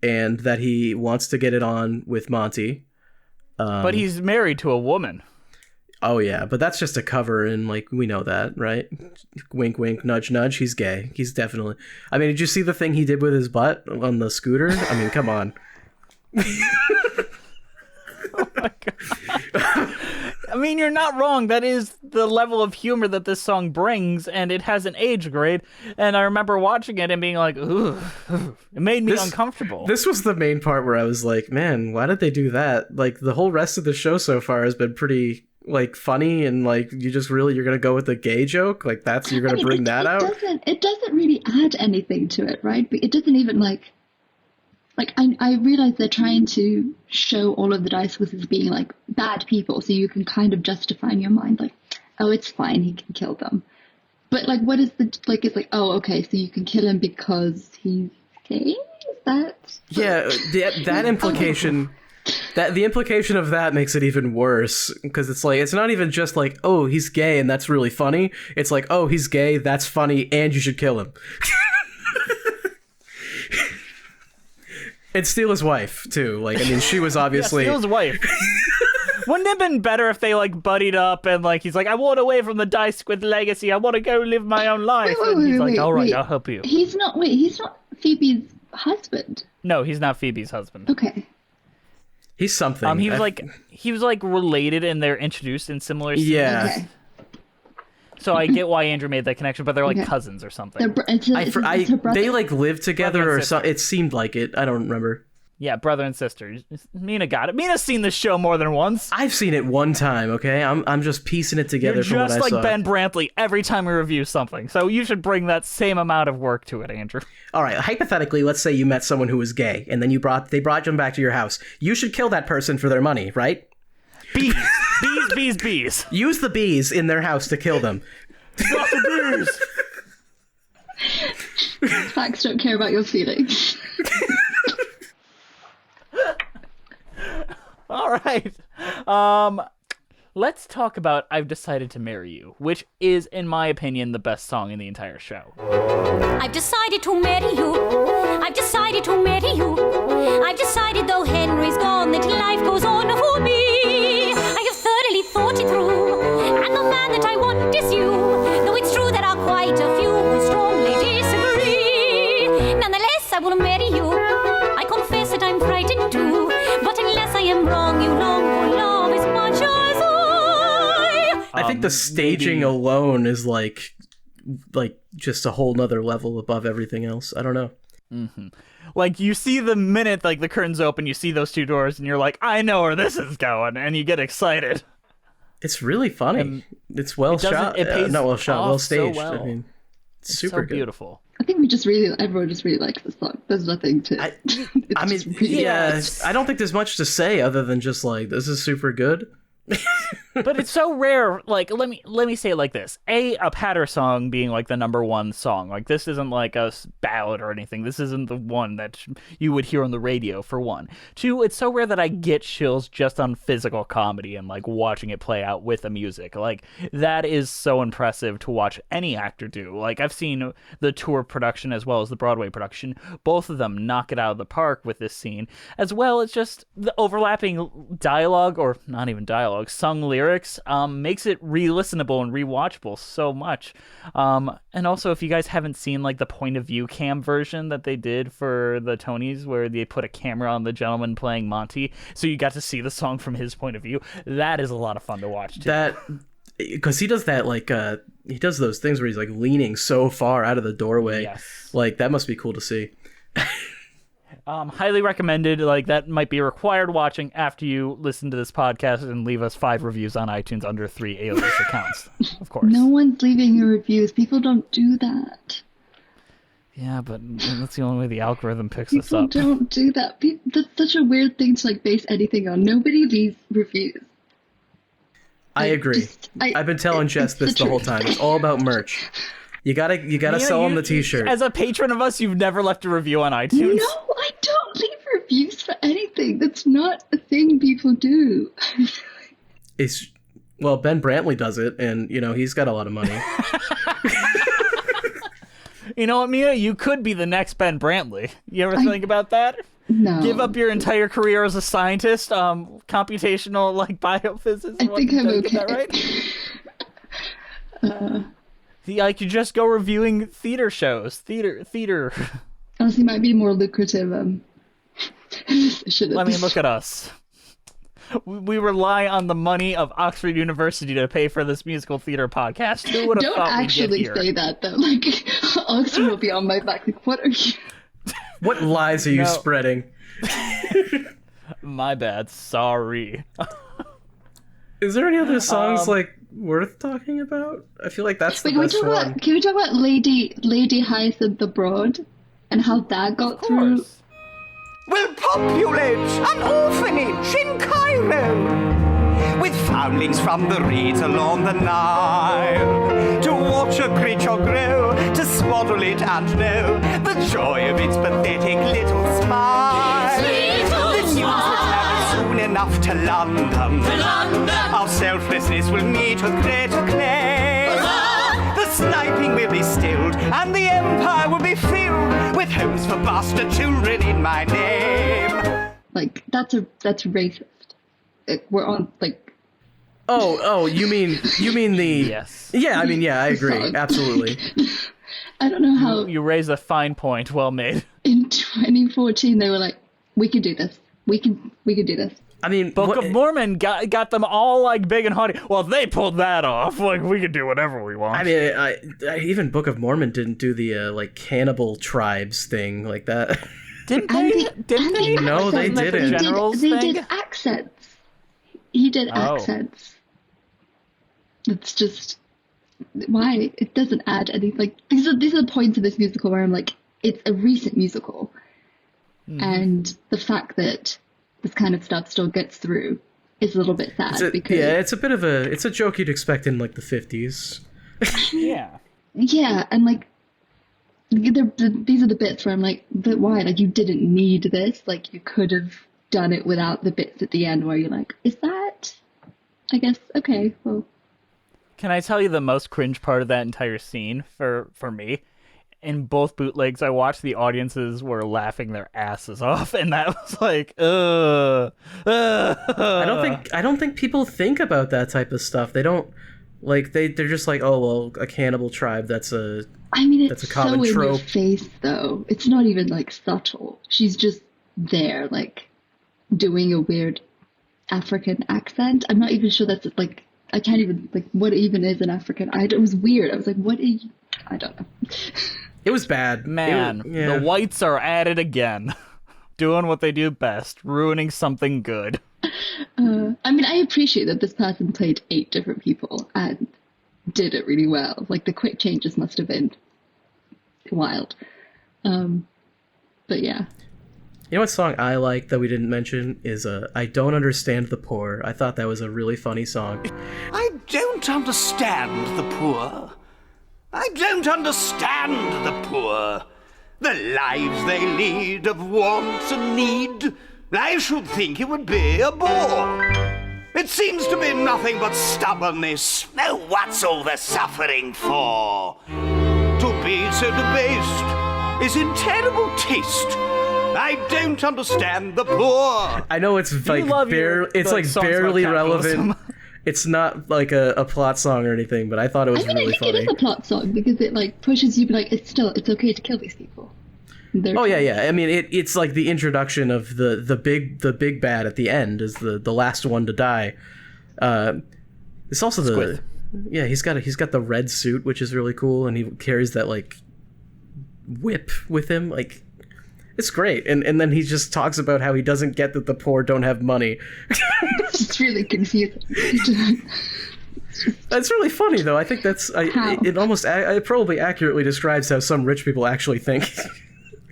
and that he wants to get it on with Monty. But he's married to a woman. Oh, yeah, but that's just a cover, and, like, we know that, right? Wink, wink, nudge, nudge, he's gay. He's definitely... I mean, did you see the thing he did with his butt on the scooter? I mean, come on. Oh, my God. I mean, you're not wrong. That is the level of humor that this song brings, and it has an age grade. And I remember watching it and being like, ooh, it made me uncomfortable. This was the main part where I was like, man, why did they do that? Like, the whole rest of the show so far has been pretty, like, funny, and, like, you're going to go with the gay joke? Like, you're going to bring that out? It doesn't really add anything to it, right? But it doesn't even, like, I realize they're trying to show all of the dice as being, like, bad people, so you can kind of justify in your mind, like, oh, it's fine, he can kill them. But, like, what is like, it's like, oh, okay, so you can kill him because he's gay? Is that... Yeah, that implication... The implication of that makes it even worse, because it's like, it's not even just like, oh, he's gay and that's really funny. It's like, oh, he's gay, that's funny, and you should kill him. And steal his wife, too. Like, I mean, she was obviously... steal his wife. Wouldn't it have been better if they, like, buddied up and, like, he's like, I want away from the Die Squid legacy. I want to go live my own life. And he's like, all right, I'll help you. He's not Phoebe's husband. No, he's not Phoebe's husband. Okay. He's something. He was like related and they're introduced in similar scenes. Yeah. Okay. So I get why Andrew made that connection, but they're like cousins or something. They like lived together or something. It seemed like it. I don't remember. Yeah, brother and sister. Mina got it. Mina's seen this show more than once. I've seen it one time, okay? I'm just piecing it together from what I saw. You're just like Ben Brantley every time we review something, so you should bring that same amount of work to it, Andrew. All right, hypothetically, let's say you met someone who was gay, and then they brought them back to your house. You should kill that person for their money, right? Bees. Bees. Use the bees in their house to kill them. Stop the bees! Facts don't care about your feelings. All right. Let's talk about I've Decided to Marry You, which is, in my opinion, the best song in the entire show. I've decided to marry you. I've decided to marry you. I've decided though Henry's gone that life goes on for me. I have thoroughly thought it through, and the man that I want is you. Though it's true there are quite a few who strongly disagree. Nonetheless, I will marry you. I confess that I'm frightened too. But unless I am wrong, you long for love as much as I think the staging alone is like just a whole nother level above everything else. I don't know. Mm-hmm. Like, you see the minute like the curtains open, you see those two doors, and you're like, I know where this is going, and you get excited. It's really funny. And it's well shot. Well staged. So well. I mean, it's super so good. Beautiful. I think everyone just really likes the song. There's nothing to. I don't think there's much to say other than just like, this is super good. But it's so rare. Like, let me say it like this: a patter song being like the #1 song. Like, this isn't like a ballad or anything. This isn't the one that you would hear on the radio, for one. 2, it's so rare that I get chills just on physical comedy and like watching it play out with the music. Like, that is so impressive to watch any actor do. Like, I've seen the tour production as well as the Broadway production. Both of them knock it out of the park with this scene. As well, it's just the overlapping dialogue, or not even dialogue, sung lyrics, makes it re-listenable and rewatchable so much. And also, if you guys haven't seen like the point of view cam version that they did for the Tonys, where they put a camera on the gentleman playing Monty, so you got to see the song from his point of view, that is a lot of fun to watch too. That, because he does that, like he does those things where he's like leaning so far out of the doorway. Yes. Like, that must be cool to see. Highly recommended. Like, that might be required watching after you listen to this podcast and leave us 5 reviews on iTunes under 3 alias accounts, of course. No one's leaving your reviews. People don't do that. Yeah, but that's the only way the algorithm picks us up. People don't do that. That's such a weird thing to like base anything on. Nobody leaves reviews. I agree. I've been telling Jess this the whole time. It's all about merch. You gotta sell them the t-shirt. As a patron of us, you've never left a review on iTunes. No, I don't leave reviews for anything. That's not a thing people do. Well, Ben Brantley does it, and he's got a lot of money. You know what, Mia? You could be the next Ben Brantley. You ever think about that? No. Give up your entire career as a scientist, computational like biophysicist. I think I'm okay. Get that right? Like, you just go reviewing theater shows. Theater. Honestly, might be more lucrative. I mean, look at us. We rely on the money of Oxford University to pay for this musical theater podcast. Who would have thought we'd get here? Don't actually say that, though. Like, Oxford will be on my back. Like, what are you... What lies are you spreading? My bad. Sorry. Is there any other songs, worth talking about? I feel like that's the best one. Can we talk about Lady Hyacinth Abroad and how that got through? Will populate an orphanage in Cairo with foundlings from the reeds along the Nile to watch a creature grow, to swaddle it and know the joy of its pathetic little smile. The news will travel soon enough to London. Our selflessness will meet with great acclaim. The sniping will be stilled and the empire will be filled with homes for bastard children in my name. Like, that's racist. We're on, like... Oh, you mean the... Yes. Yeah, I mean, yeah, I agree. Song. Absolutely. I don't know how... You raise a fine point. Well made. In 2014, they were like, we can do this. We can do this. I mean, Book of Mormon got them all like big and haughty. Well, they pulled that off. Like, we can do whatever we want. I mean, I even Book of Mormon didn't do the like cannibal tribes thing like that. Didn't they? No, they didn't. They did accents. He did accents. It's just why it doesn't add any. Like these are the points of this musical where I'm like, it's a recent musical, and the fact that this kind of stuff still gets through is a little bit sad because it's a bit of it's a joke you'd expect in like the 50s. Yeah, and like these are the bits where I'm like, but why? Like, you didn't need this. Like, you could have done it without the bits at the end where you're like, is that? I guess okay. Well, can I tell you the most cringe part of that entire scene for me? In both bootlegs, I watched the audiences were laughing their asses off, and that was like, I don't think people think about that type of stuff. They don't like they're just like, oh well, a cannibal tribe. That's a it's a common so trope. in your face though. It's not even like subtle. She's just there, like doing a weird African accent. I'm not even sure that's like. I can't even like what even is an African. It was weird. I was like, what? I don't know. It was bad. Man, the whites are at it again. Doing what they do best, ruining something good. I mean, I appreciate that this person played 8 different people and did it really well. Like, the quick changes must have been wild. But yeah. You know what song I like that we didn't mention is I Don't Understand the Poor. I thought that was a really funny song. I don't understand the poor. I don't understand the poor. The lives they lead of want and need. I should think it would be a bore. It seems to be nothing but stubbornness. Now what's all the suffering for? To be so debased is in terrible taste. I don't understand the poor. I know it's like barely relevant. It's not like a plot song or anything, but I thought it was really funny. It is a plot song because it like pushes you to be like, it's okay to kill these people. Yeah. I mean, it's like the introduction of the big bad at the end is the last one to die. It's also Squid. He's got the red suit, which is really cool, and he carries that like whip with him, like. It's great, and then he just talks about how he doesn't get that the poor don't have money. It's really confusing. That's really funny, though. I think it probably accurately describes how some rich people actually think.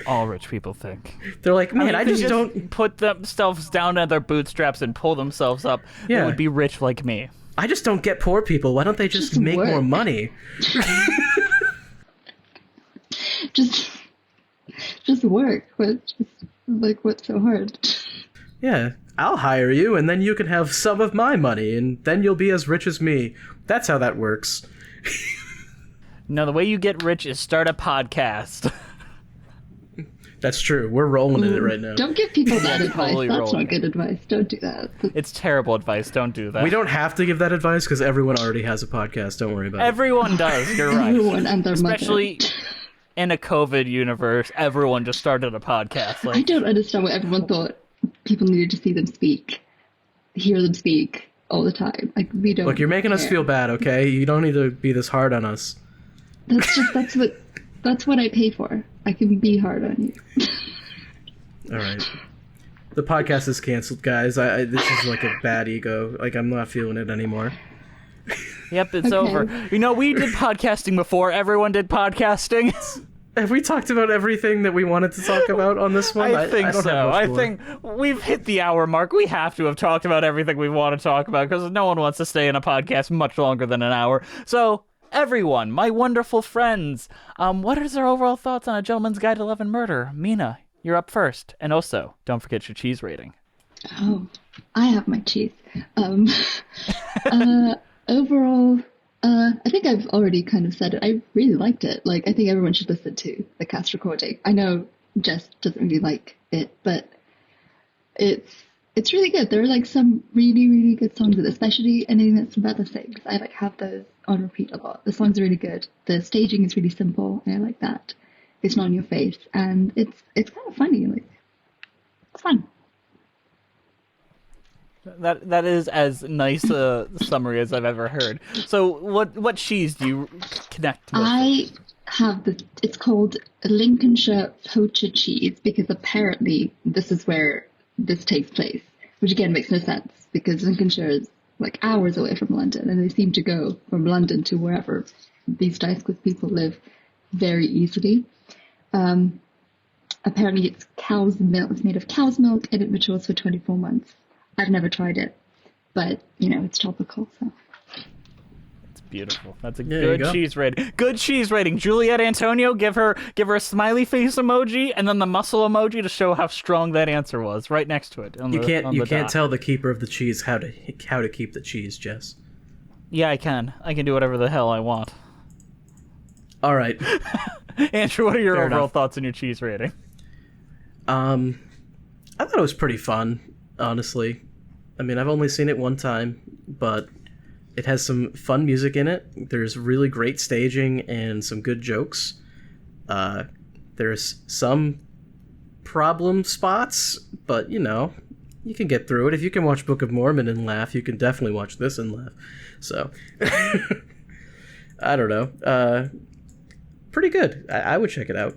All rich people think. They're like, man, I just don't put themselves down at their bootstraps and pull themselves up. Yeah. They would be rich like me. I just don't get poor people. Why don't they just make more money? Just work. What's so hard? Yeah, I'll hire you, and then you can have some of my money, and then you'll be as rich as me. That's how that works. No, the way you get rich is start a podcast. That's true. We're rolling in it right now. Don't give people that advice. Totally That's not good advice. Don't do that. It's terrible advice. Don't do that. We don't have to give that advice because everyone already has a podcast. Don't worry about it. Everyone does. You're right. Everyone and their Especially mother. in a COVID universe, everyone just started a podcast. Like, I don't understand why everyone thought people needed to see them speak, hear them speak all the time. Like, we don't. Look, you're making us feel bad, okay? You don't need to be this hard on us. That's what I pay for. I can be hard on you. All right. The podcast is canceled, guys. This is like a bad ego. Like, I'm not feeling it anymore. Yep, it's over. You know, we did podcasting before everyone did podcasting. Have we talked about everything that we wanted to talk about on this one? I think don't so. have much I more. think we've hit the hour mark. We have to have talked about everything we want to talk about because no one wants to stay in a podcast much longer than an hour. So, everyone, my wonderful friends, what is our overall thoughts on A Gentleman's Guide to Love and Murder? Mina, you're up first. And also, don't forget your cheese rating. Oh, I have my cheese. Overall, I think I've already kind of said it. I really liked it. Like, I think everyone should listen to the cast recording. I know Jess doesn't really like it, but it's really good. There are like some really, really good songs, especially anything that Sabella sings. I like have those on repeat a lot. The songs are really good. The staging is really simple, and I like that. It's not in your face, and it's kind of funny. Like, it's fun. That is as nice a summary as I've ever heard. So what cheese do you connect with? I have it's called Lincolnshire poacher cheese, because apparently this is where this takes place, which again makes no sense because Lincolnshire is like hours away from London, and they seem to go from London to wherever these Dice-Cliff people live very easily. Apparently it's cow's milk. It's made of cow's milk, and it matures for 24 months. I've never tried it, but, it's topical, so. It's beautiful. That's a good cheese rating. Good cheese rating. Juliet Antonio, give her a smiley face emoji and then the muscle emoji to show how strong that answer was right next to it. You can't tell the keeper of the cheese how to keep the cheese, Jess. Yeah, I can. I can do whatever the hell I want. All right. Andrew, what are your Fair overall enough. thoughts on your cheese rating? I thought it was pretty fun, honestly. I mean, I've only seen it one time, but it has some fun music in it. There's really great staging and some good jokes. There's some problem spots, but, you can get through it. If you can watch Book of Mormon and laugh, you can definitely watch this and laugh. So, I don't know. Pretty good. I would check it out.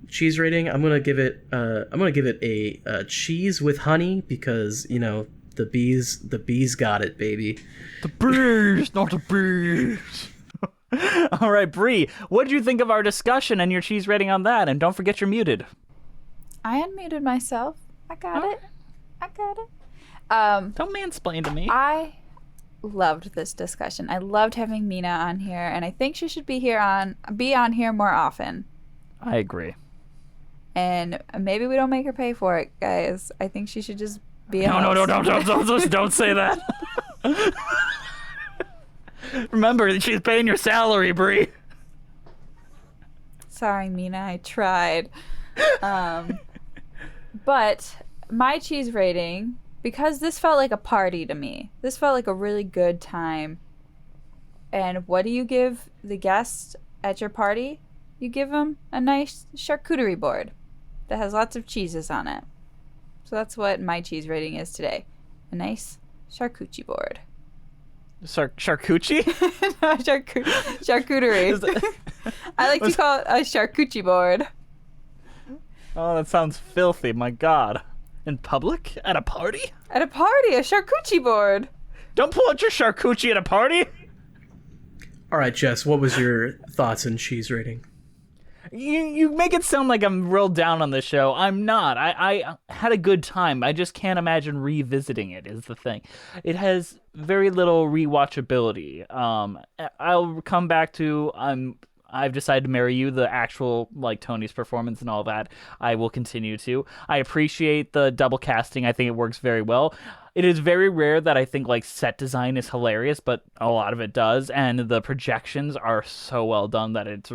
Cheese rating, I'm gonna give it a cheese with honey, because the bees got it, baby. The bees, not the bees. All right, Bree, what did you think of our discussion and your cheese rating on that? And don't forget you're muted. I unmuted myself. I got it. Don't mansplain to me. I loved this discussion. I loved having Mina on here, and I think she should be on here more often. I agree. And maybe we don't make her pay for it, guys. I think she should just be a No, host. don't say that. Remember, she's paying your salary, Bree. Sorry, Mina, I tried. But my cheese rating, because this felt like a party to me. This felt like a really good time. And what do you give the guest at your party? You give them a nice charcuterie board that has lots of cheeses on it. So that's what my cheese rating is today. A nice charcuterie board. Charcuterie? No, charcuterie. I like to call it a charcuterie board. Oh, that sounds filthy. My God. In public? At a party? At a party, a charcuterie board. Don't pull out your charcuterie at a party. All right, Jess, what was your thoughts and cheese rating? You make it sound like I'm real down on this show. I'm not. I had a good time. I just can't imagine revisiting it, is the thing. It has very little rewatchability. I'll come back to I've decided to marry you, the actual Tony's performance and all that. I will continue to. I appreciate the double casting. I think it works very well. It is very rare that I think set design is hilarious, but a lot of it does, and the projections are so well done that it's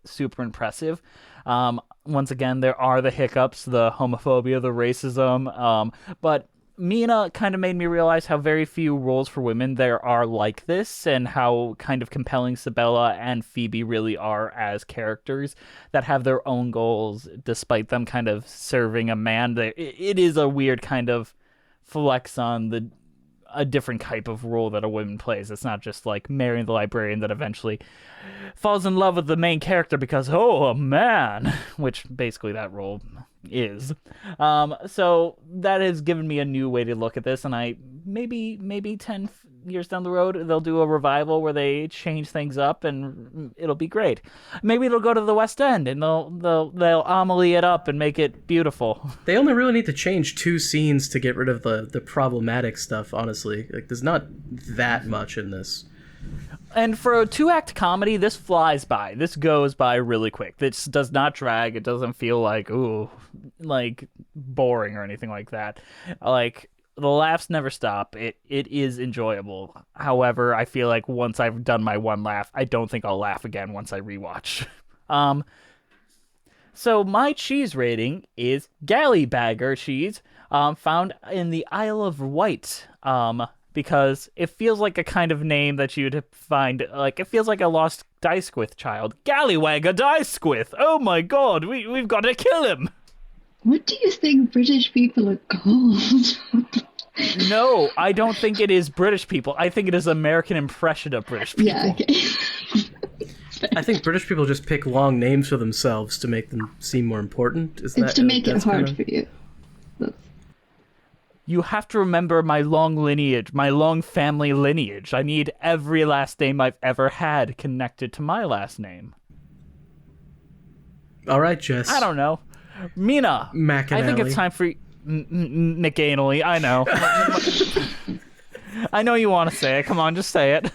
super impressive. Once again, there are the hiccups, the homophobia, the racism, but Mina kind of made me realize how very few roles for women there are like this, and how kind of compelling Sabella and Phoebe really are as characters that have their own goals despite them kind of serving a man. It is a weird kind of flex on a different type of role that a woman plays. It's not just marrying the librarian that eventually falls in love with the main character because, oh, a man, which basically that role is. So that has given me a new way to look at this, and I maybe 10 years down the road they'll do a revival where they change things up and it'll be great. Maybe it'll go to the West End and they'll Amelie it up and make it beautiful. They only really need to change 2 scenes to get rid of the problematic stuff, honestly. There's not that much in this. And for a 2-act comedy, this flies by. This goes by really quick. This does not drag. It doesn't feel boring or anything like that. the laughs never stop. It is enjoyable. However, I feel like once I've done my one laugh, I don't think I'll laugh again once I rewatch. So my cheese rating is Gallybagger cheese, found in the Isle of Wight, because it feels like a kind of name that you'd find, like, it feels like a lost Dysquith child. Gallywagger Dysquith! Oh my god, we've got to kill him! What do you think British people are called? No, I don't think it is British people. I think it is American impression of British people. Yeah, okay. I think British people just pick long names for themselves to make them seem more important. It's to make it hard for you. You have to remember my long lineage, my long family lineage. I need every last name I've ever had connected to my last name. All right, Jess. I don't know. Mina, McAnally. I think it's time for McAnally. I know. I know you want to say it. Come on, just say it.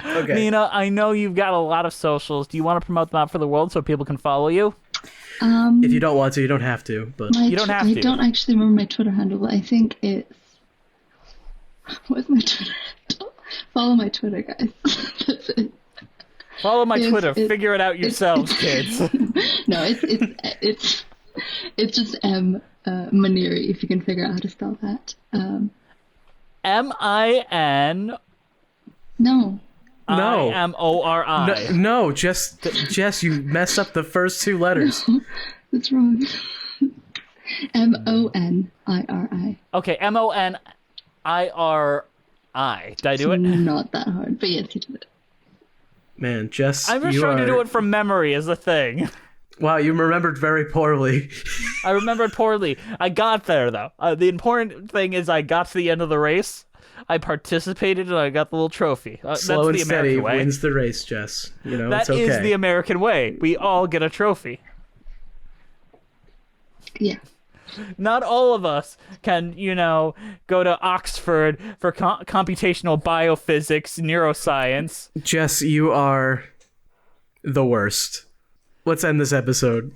Okay. Mina, I know you've got a lot of socials. Do you want to promote them out for the world so people can follow you? If you don't want to, you don't have to. But you don't have to. I don't actually remember my Twitter handle, but I think it's... What's my Twitter handle? Follow my Twitter, guys. That's it. Follow my Twitter. Figure it out yourselves, kids. No, it's just Moniri, if you can figure out how to spell that. M-I-N... No. I-M-O-R-I. No, Jess, you messed up the first two letters. That's wrong. M-O-N-I-R-I. Okay, M-O-N-I-R-I. Did I do it? Not that hard, but yes, you did it. Man, Jess, I'm just trying to do it from memory is the thing. Wow, you remembered very poorly. I remembered poorly. I got there, though. The important thing is I got to the end of the race. I participated and I got the little trophy. Slow that's and the American steady way. wins the race, Jess. You know, That it's okay. is the American way. We all get a trophy. Yeah. Not all of us can, go to Oxford for computational biophysics, neuroscience. Jess, you are the worst. Let's end this episode.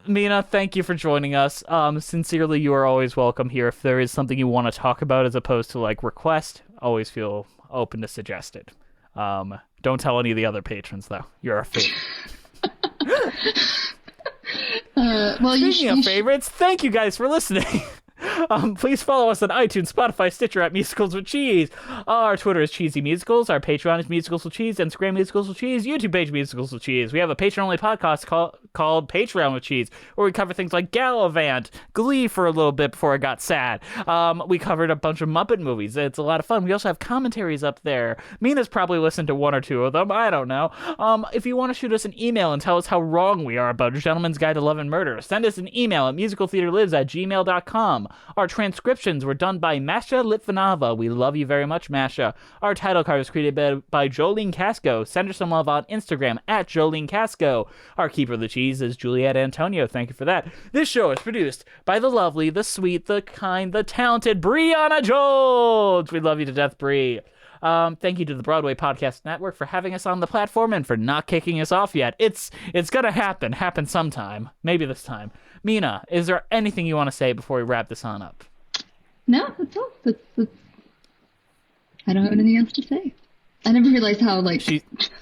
Mina, thank you for joining us. Sincerely, you are always welcome here. If there is something you want to talk about as opposed to, request, always feel open to suggest it. Don't tell any of the other patrons, though. You're our favorite. Speaking of favorites, thank you guys for listening. Please follow us on iTunes, Spotify, Stitcher at Musicals with Cheese. Our Twitter is Cheesy Musicals. Our Patreon is Musicals with Cheese. Instagram Musicals with Cheese. YouTube page Musicals with Cheese. We have a Patreon-only podcast called Patreon with Cheese, where we cover things like Gallivant, Glee for a little bit before I got sad. We covered a bunch of Muppet movies. It's a lot of fun. We also have commentaries up there. Mina's probably listened to one or two of them. I don't know. If you want to shoot us an email and tell us how wrong we are about Gentleman's Guide to Love and Murder, send us an email at musicaltheaterlives@gmail.com. Our transcriptions were done by Masha Litvinova. We love you very much, Masha. Our title card was created by Jolene Casco. Send her some love on Instagram at Jolene Casco. Our keeper of the cheese is Juliet Antonio. Thank you for that. This show is produced by the lovely, the sweet, the kind, the talented Brianna Jones. We love you to death, Brie. Thank you to the Broadway Podcast Network for having us on the platform and for not kicking us off yet. It's gonna happen sometime. Maybe this time. Mina, is there anything you want to say before we wrap this on up? No, that's all. That's... I don't have anything else to say. I never realized how,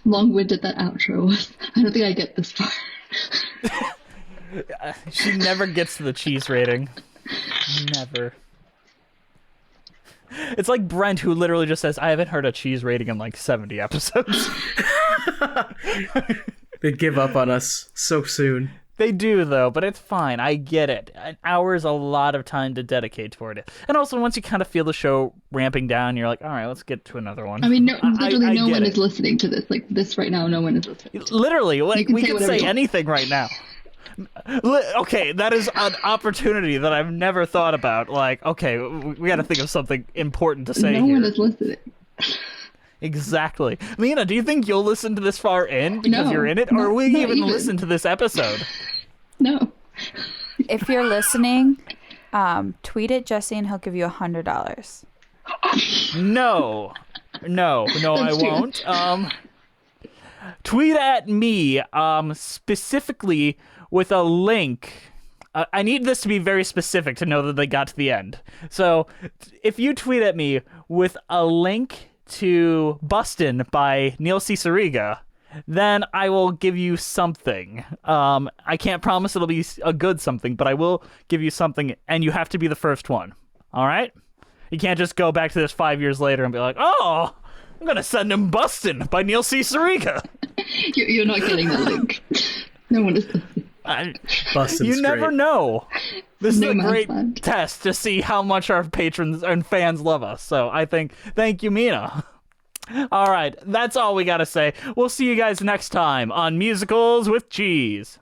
long-winded that outro was. I don't think I get this far. She never gets to the cheese rating. Never. It's like Brent, who literally just says, I haven't heard a cheese rating in 70 episodes. They give up on us so soon. They do, though, but it's fine. I get it. An hour is a lot of time to dedicate toward it. And also, once you kind of feel the show ramping down, you're like, all right, let's get to another one. I mean, literally no one it. is listening to this. This right now, no one is listening. Literally, we can say you want. anything right now. Okay, that is an opportunity that I've never thought about. Okay, we got to think of something important to say No here. one is listening. Exactly. Mina, do you think you'll listen to this far in because you're in it? Or will you even listen to this episode? No. If you're listening, tweet at Jesse and he'll give you $100. No, I won't. Tweet at me, specifically with a link I need this to be very specific to know that they got to the end. So if you tweet at me with a link to Bustin' by Neil Cicierega, then I will give you something. I can't promise it'll be a good something, but I will give you something, and you have to be the first one. All right? You can't just go back to this 5 years later and be like, oh, I'm going to send him Bustin' by Neil Cicierega. You're not getting the link. No one is. Bustin's You never great. know. This is No a man's great land. test to see how much our patrons and fans love us. So I think, thank you, Mina. All right, that's all we got to say. We'll see you guys next time on Musicals with Cheese.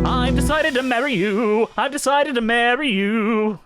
I've decided to marry you. I've decided to marry you.